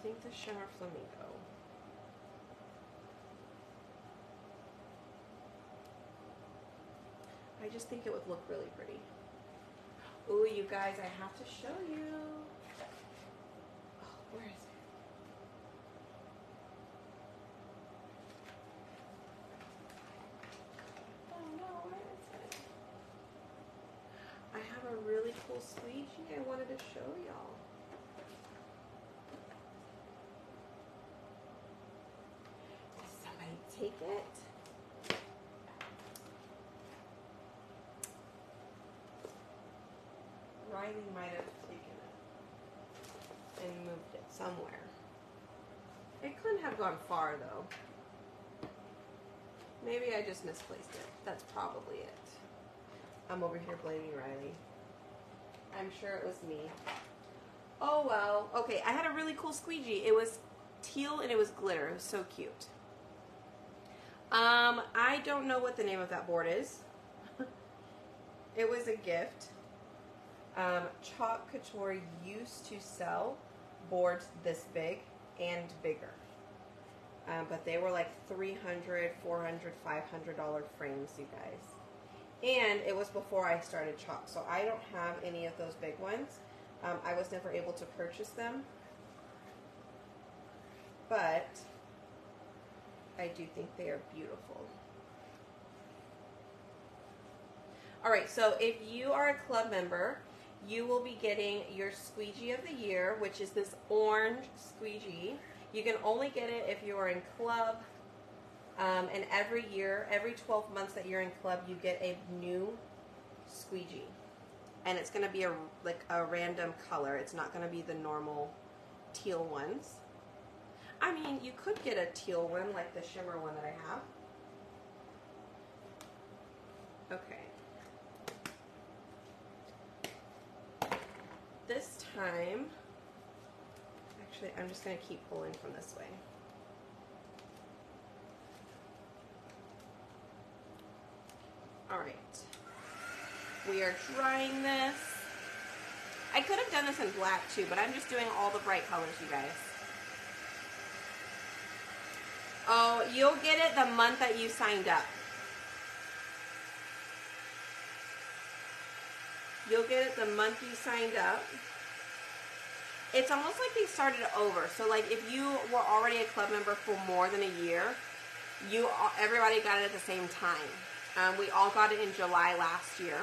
think the shimmer flamingo. I just think it would look really pretty. Ooh, you guys, I have to show you. Oh, where is it? I have a really cool squeegee I wanted to show y'all. Did somebody take it? Riley might have taken it and moved it somewhere. It couldn't have gone far though. Maybe I just misplaced it. That's probably it. I'm over here blaming Riley. I'm sure it was me. Oh well. Okay, I had a really cool squeegee. It was teal and it was glitter. It was so cute. I don't know what the name of that board is. It was a gift. Chalk Couture used to sell boards this big and bigger. But they were like $300, $400, $500 frames, you guys. And it was before I started chalk, so I don't have any of those big ones. I was never able to purchase them, but I do think they are beautiful. All right, so if you are a club member, you will be getting your squeegee of the year, which is this orange squeegee. You can only get it if you are in club, and every year, every 12 months that you're in club, you get a new squeegee. And it's going to be like a random color. It's not going to be the normal teal ones. I mean, you could get a teal one like the shimmer one that I have. Okay. This time, actually, I'm just going to keep pulling from this way. All right. We are drying this. I could have done this in black too, but I'm just doing all the bright colors, you guys. Oh, you'll get it the month that you signed up. You'll get it the month you signed up. It's almost like they started over. So like if you were already a club member for more than a year, everybody got it at the same time. We all got it in July last year.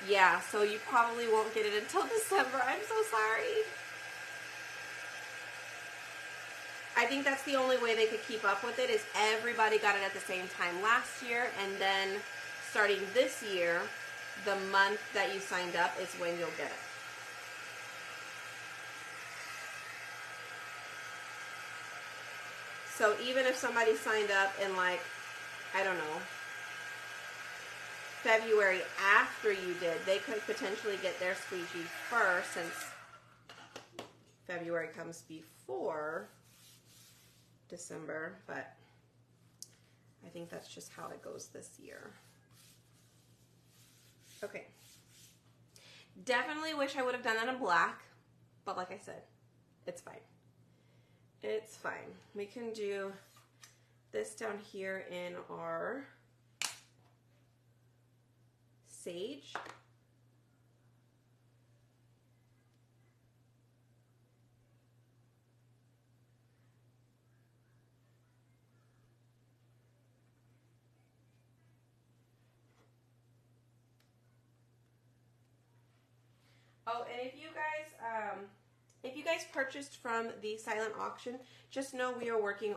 Yeah, so you probably won't get it until December. I'm so sorry. I think that's the only way they could keep up with it is everybody got it at the same time last year, and then starting this year, the month that you signed up is when you'll get it. So even if somebody signed up in like, I don't know, February after you did, they could potentially get their squeegee first since February comes before December, but I think that's just how it goes this year. Okay. Definitely wish I would have done that in black, but like I said, it's fine. It's fine. We can do this down here in our sage. Oh, and if you guys purchased from the silent auction, just know we are working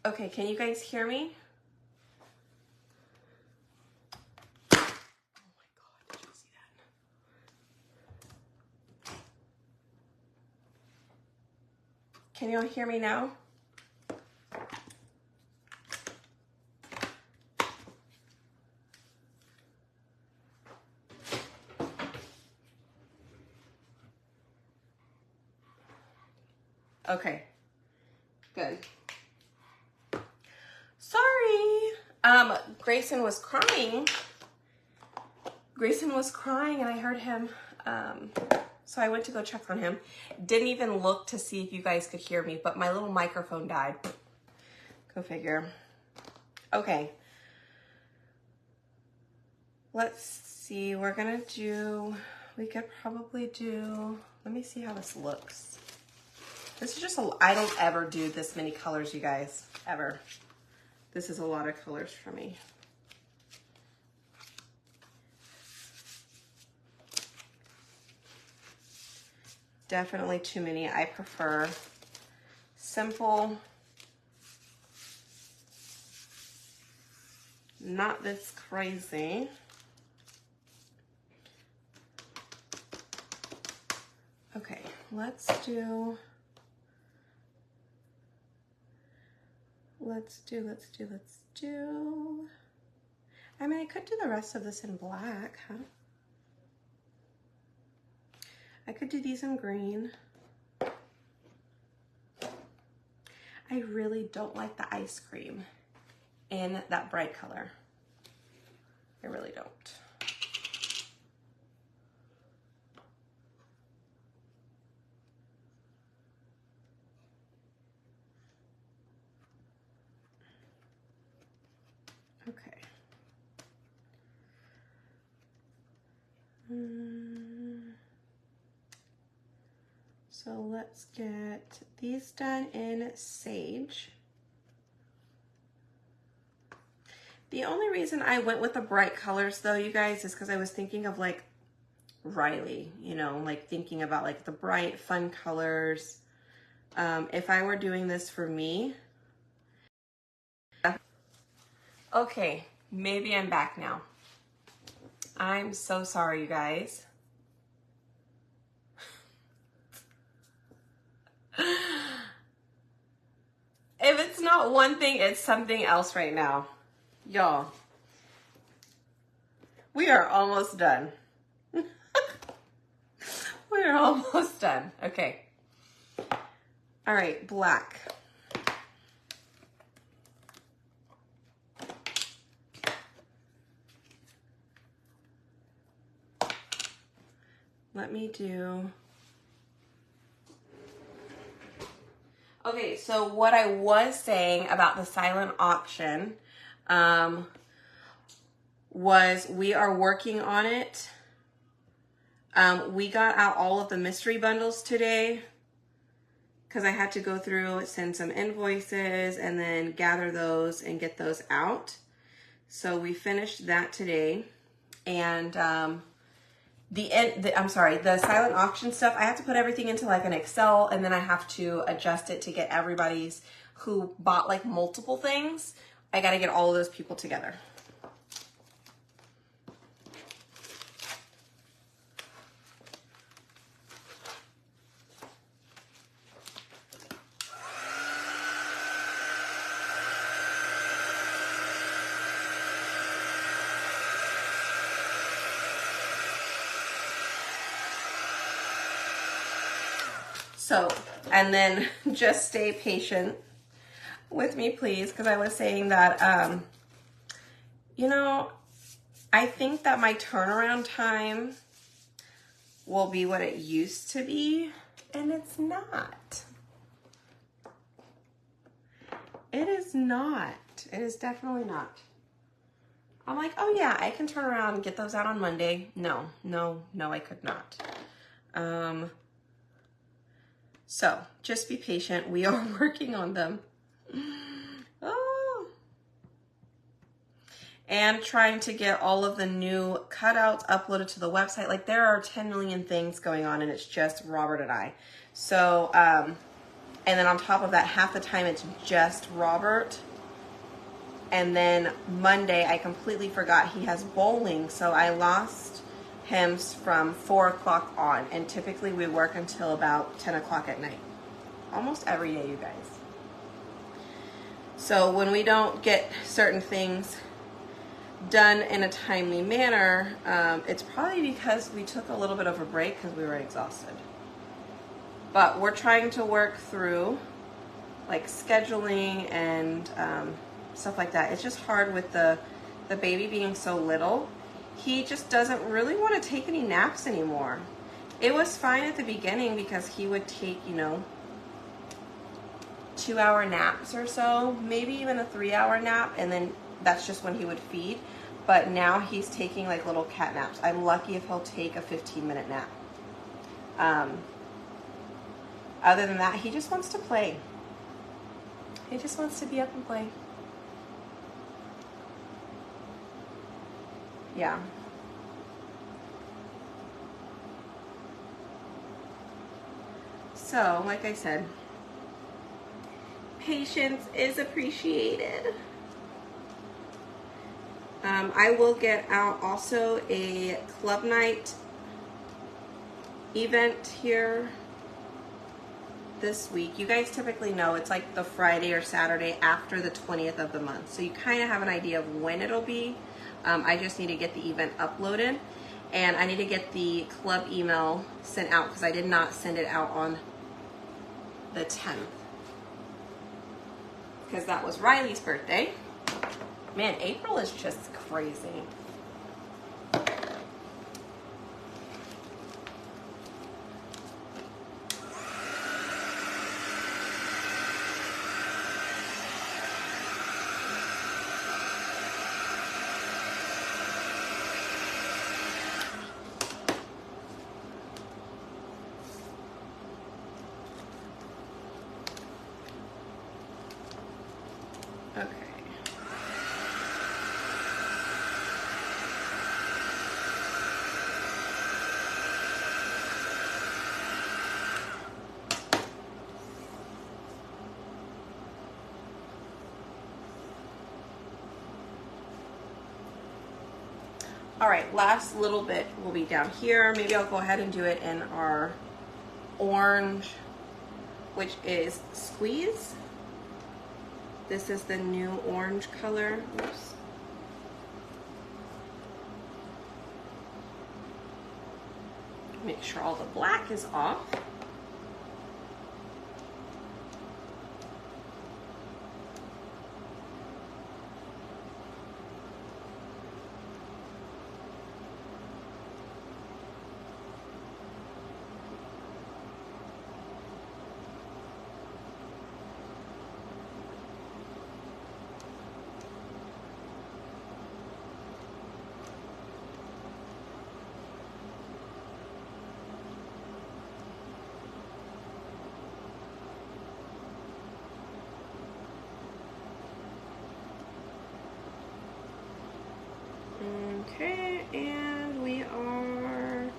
Okay, can you guys hear me? Can you all hear me now? Okay, good. Sorry. Grayson was crying. Grayson was crying and I heard him. So I went to go check on him. Didn't even look to see if you guys could hear me, but my little microphone died. Go figure. Okay. Let's see, we could probably do, let me see how this looks. This is just I don't ever do this many colors, you guys, ever. This is a lot of colors for me. Definitely too many. I prefer simple, not this crazy. Okay, let's do, I mean, I could do the rest of this in black, huh? I could do these in green. I really don't like the ice cream in that bright color. I really don't. Okay. So let's get these done in sage. The only reason I went with the bright colors though, you guys, is because I was thinking of like Riley, you know, like thinking about like the bright, fun colors. If I were doing this for me. Okay, maybe I'm back now. I'm so sorry, you guys. If it's not one thing, it's something else right now. Y'all, we are almost done. We're almost done. Okay. All right, black. Let me do... Okay, so what I was saying about the silent auction was we are working on it. We got out all of the mystery bundles today because I had to go through, send some invoices, and then gather those and get those out. So we finished that today. And the silent auction stuff, I have to put everything into like an Excel, and then I have to adjust it to get everybody's who bought like multiple things. I got to get all of those people together. So, and then just stay patient with me, please, because I was saying that, you know, I think that my turnaround time will be what it used to be, and it's not. It is not. It is definitely not. I'm like, oh yeah, I can turn around and get those out on Monday. No, I could not. So just be patient. We are working on them. Oh. And trying to get all of the new cutouts uploaded to the website. Like there are 10 million things going on and it's just Robert and I. So, And then on top of that, half the time it's just Robert. And then Monday, I completely forgot he has bowling, so I lost him from 4 o'clock on. And typically we work until about 10 o'clock at night. Almost every day, you guys. So when we don't get certain things done in a timely manner, it's probably because we took a little bit of a break because we were exhausted. But we're trying to work through like scheduling and stuff like that. It's just hard with the baby being so little. He just doesn't really want to take any naps anymore. It was fine at the beginning because he would take, 2-hour naps or so, maybe even a 3-hour nap, and then that's just when he would feed. But now he's taking like little cat naps. I'm lucky if he'll take a 15-minute nap. Other than that, he just wants to play. He just wants to be up and play. Yeah. So, like I said, patience is appreciated. I will get out also a club night event here this week. You guys typically know it's like the Friday or Saturday after the 20th of the month. So you kind of have an idea of when it'll be. I just need to get the event uploaded, and I need to get the club email sent out because I did not send it out on the 10th because that was Riley's birthday. Man, April is just crazy. Okay. All right, last little bit will be down here. Maybe I'll go ahead and do it in our orange, which is Squeeze. This is the new orange color. Oops. Make sure all the black is off. Okay, and we are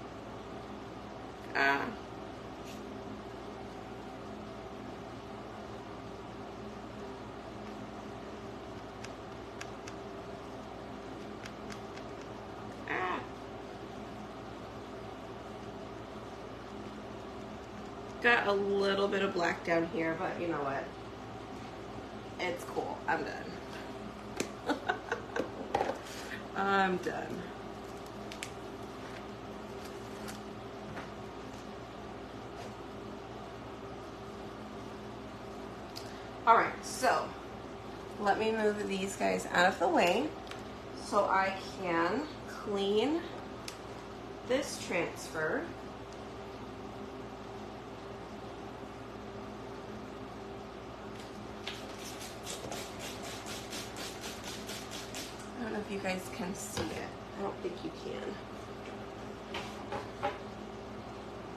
got a little bit of black down here, but you know what? It's cool. I'm done. I'm done. All right, so let me move these guys out of the way so I can clean this transfer. I don't know if you guys can see it. I don't think you can.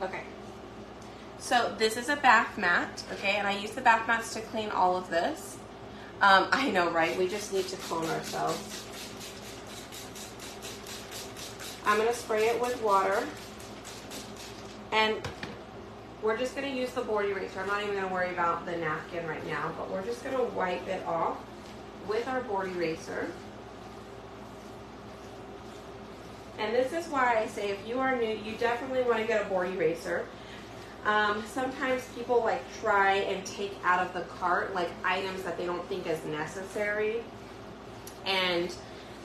Okay. So this is a bath mat, okay, and I use the bath mats to clean all of this. I know, right? We just need to clone ourselves. I'm going to spray it with water. And we're just going to use the board eraser. I'm not even going to worry about the napkin right now, but we're just going to wipe it off with our board eraser. And this is why I say if you are new, you definitely want to get a board eraser. Sometimes people like try and take out of the cart like items that they don't think is necessary. And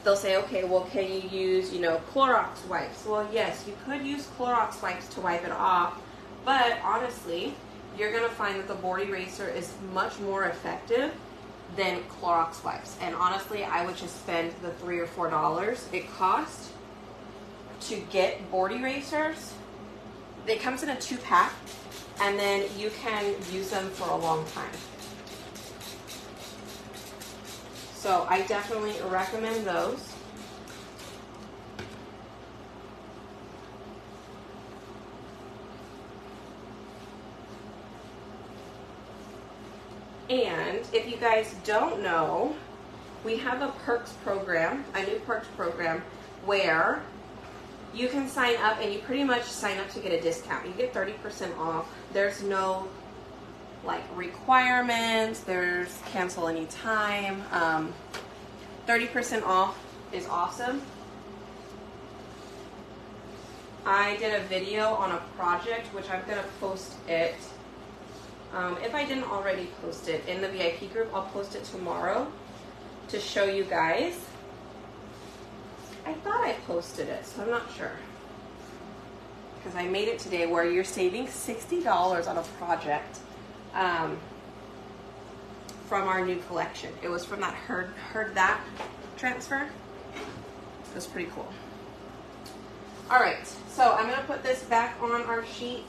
they'll say, okay, well, can you use, you know, Clorox wipes? Well, yes, you could use Clorox wipes to wipe it off, but honestly, you're going to find that the board eraser is much more effective than Clorox wipes. And honestly, I would just spend the $3 or $4 it costs to get board erasers. It comes in a 2-pack, and then you can use them for a long time. So I definitely recommend those. And if you guys don't know, we have a perks program, a new perks program, where you can sign up and you pretty much sign up to get a discount. You get 30% off. There's no like requirements, there's cancel anytime. 30% off is awesome. I did a video on a project, which I'm gonna post it. If I didn't already post it in the VIP group, I'll post it tomorrow to show you guys. I thought I posted it, so I'm not sure. Because I made it today where you're saving $60 on a project from our new collection. It was from that Heard That transfer. It was pretty cool. All right, so I'm gonna put this back on our sheet.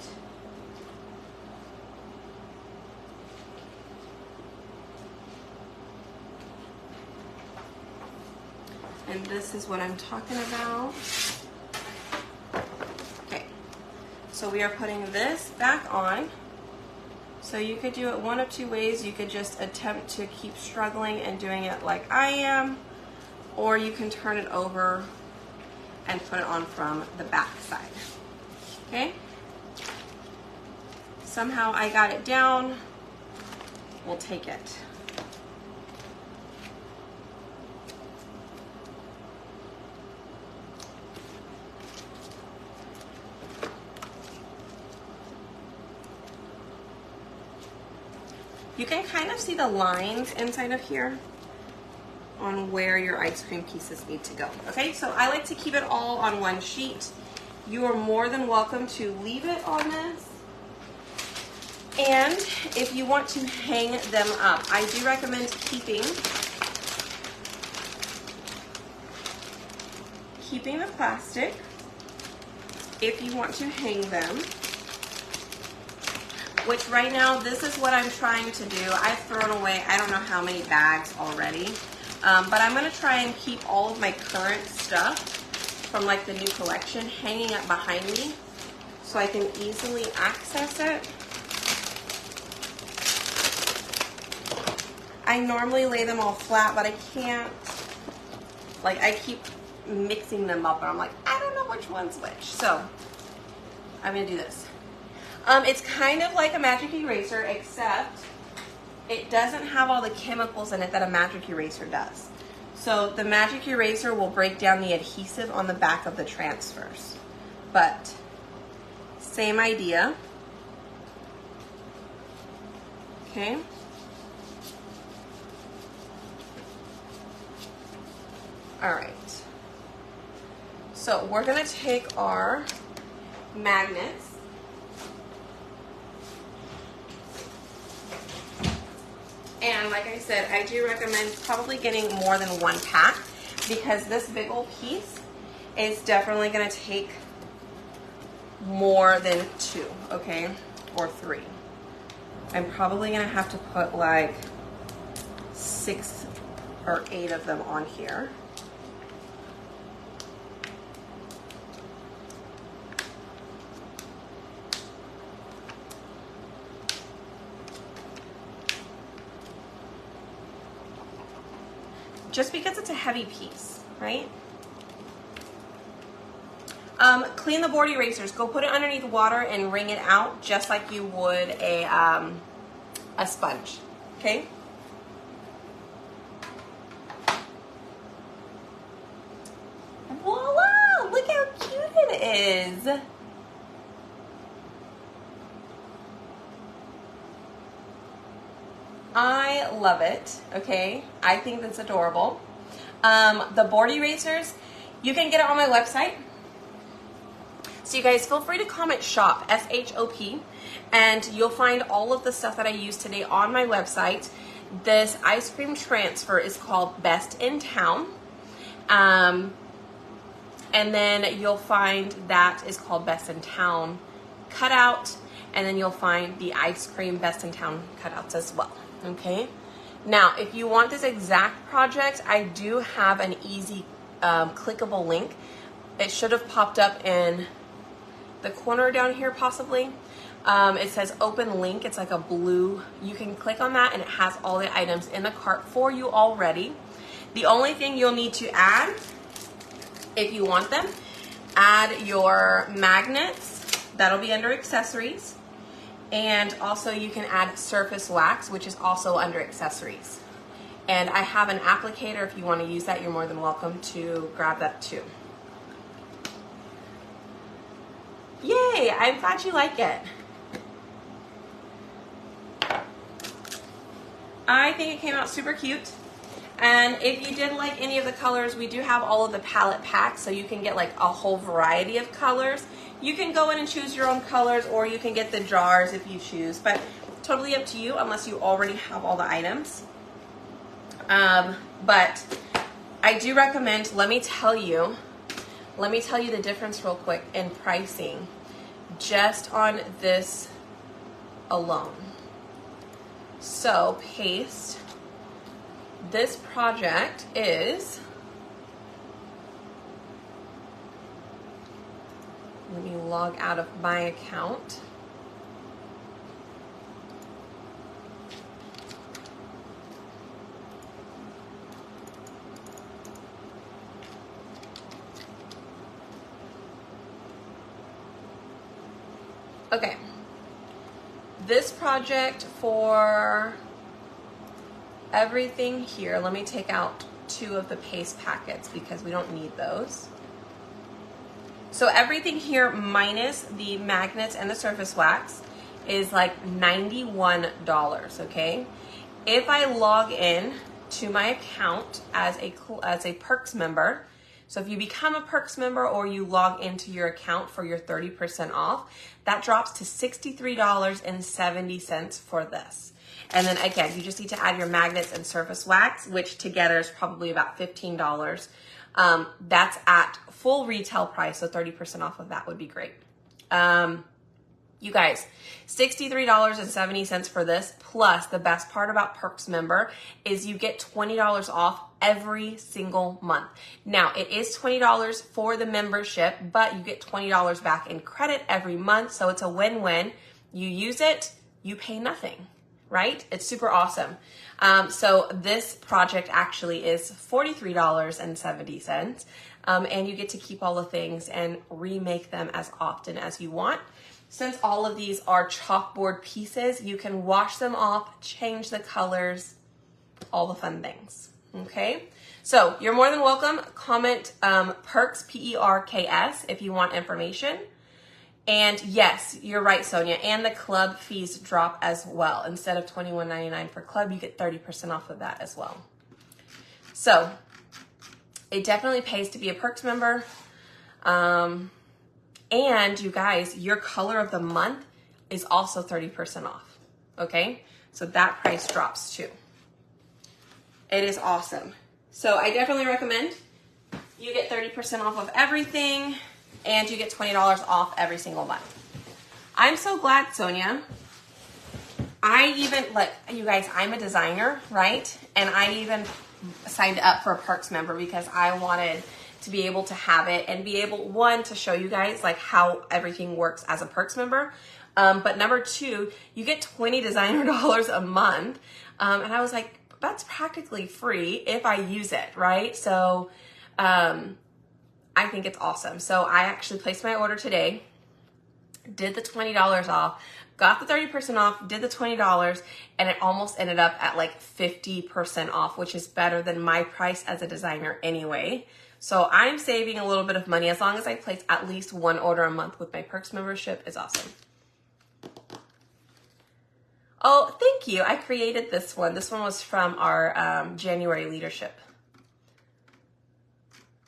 And this is what I'm talking about. Okay, so we are putting this back on. So you could do it one of two ways. You could just attempt to keep struggling and doing it like I am, or you can turn it over and put it on from the back side. Okay? Somehow I got it down. We'll take it. You can kind of see the lines inside of here on where your ice cream pieces need to go. Okay, so I like to keep it all on one sheet. You are more than welcome to leave it on this. And if you want to hang them up, I do recommend keeping the plastic if you want to hang them. Which right now, this is what I'm trying to do. I've thrown away, I don't know how many bags already. But I'm gonna try and keep all of my current stuff from like the new collection hanging up behind me so I can easily access it. I normally lay them all flat, but I can't. Like, I keep mixing them up and I'm like, I don't know which one's which. So I'm gonna do this. It's kind of like a magic eraser, except it doesn't have all the chemicals in it that a magic eraser does. So the magic eraser will break down the adhesive on the back of the transfers. But same idea. Okay. All right. So we're gonna take our magnets. And like I said, I do recommend probably getting more than 1 pack because this big old piece is definitely going to take more than 2, okay, or 3. I'm probably going to have to put like 6 or 8 of them on here. Just because it's a heavy piece, right? Clean the board erasers. Go put it underneath water and wring it out just like you would a sponge, okay? Voila! Look how cute it is. I love it, okay? I think that's adorable. The board erasers, you can get it on my website. So you guys feel free to comment shop, S-H-O-P, and you'll find all of the stuff that I used today on my website. This ice cream transfer is called Best in Town. And then you'll find that is called Best in Town cutout. And then you'll find the ice cream Best in Town cutouts as well. Okay. Now, if you want this exact project, I do have an easy clickable link. It should have popped up in the corner down here possibly. It says open link. It's like a blue. You can click on that and it has all the items in the cart for you already. The only thing you'll need to add, if you want them, add your magnets. That'll be under accessories. And also you can add surface wax, which is also under accessories. And I have an applicator. If you want to use that, you're more than welcome to grab that too. Yay, I'm glad you like it. I think it came out super cute. And if you did like any of the colors, we do have all of the palette packs, so you can get like a whole variety of colors. You can go in and choose your own colors, or you can get the jars if you choose, but totally up to you unless you already have all the items. But I do recommend, let me tell you the difference real quick in pricing just on this alone. So paste. This project is, let me log out of my account. Okay. This project for everything here, let me take out 2 of the paste packets because we don't need those. So everything here minus the magnets and the surface wax is like $91, okay? If I log in to my account as a Perks member, so if you become a Perks member or you log into your account for your 30% off, that drops to $63.70 for this. And then again, you just need to add your magnets and surface wax, which together is probably about $15. That's at full retail price, so 30% off of that would be great. You guys, $63.70 for this, plus the best part about Perks member is you get $20 off every single month. Now, it is $20 for the membership, but you get $20 back in credit every month, so it's a win-win. You use it, you pay nothing, right? It's super awesome. So this project actually is $43.70, and you get to keep all the things and remake them as often as you want. Since all of these are chalkboard pieces, you can wash them off, change the colors, all the fun things, okay? So you're more than welcome. Comment Perks, P-E-R-K-S, if you want information. And yes, you're right, Sonia, and the club fees drop as well. Instead of $21.99 for club, you get 30% off of that as well. So it definitely pays to be a Perks member. And you guys, your color of the month is also 30% off, okay? So that price drops too. It is awesome. So I definitely recommend you get 30% off of everything and you get $20 off every single month. I'm so glad, Sonia. I even, like, you guys, I'm a designer, right? And I even signed up for a Perks member because I wanted to be able to have it and be able, one, to show you guys like how everything works as a Perks member. But number 2, you get $20 designer dollars a month. And I was like, that's practically free if I use it, right? So I I think it's awesome. So I actually placed my order today, did the $20 off, got the 30% off, did the $20, and it almost ended up at like 50% off, which is better than my price as a designer anyway. So I'm saving a little bit of money as long as I place at least one order a month with my Perks membership. Is awesome. Oh, thank you. I created this one. This one was from our January leadership.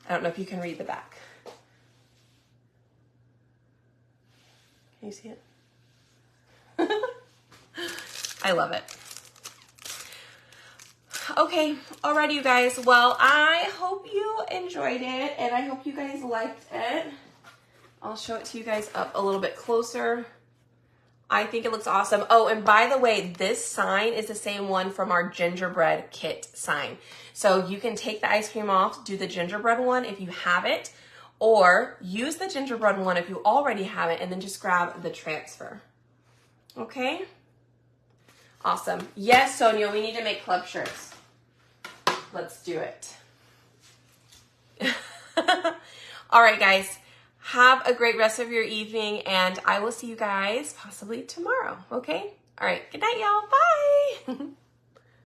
I don't know if you can read the back. Can you see it? I love it. Okay, alrighty you guys. Well, I hope you enjoyed it and I hope you guys liked it. I'll show it to you guys up a little bit closer. I think it looks awesome. Oh, and by the way, this sign is the same one from our gingerbread kit sign. So you can take the ice cream off, do the gingerbread one if you have it, or use the gingerbread one if you already have it, and then just grab the transfer. Okay? Awesome. Yes, Sonia, we need to make club shirts. Let's do it. All right, guys. Have a great rest of your evening, and I will see you guys possibly tomorrow, okay? All right. Good night, y'all. Bye.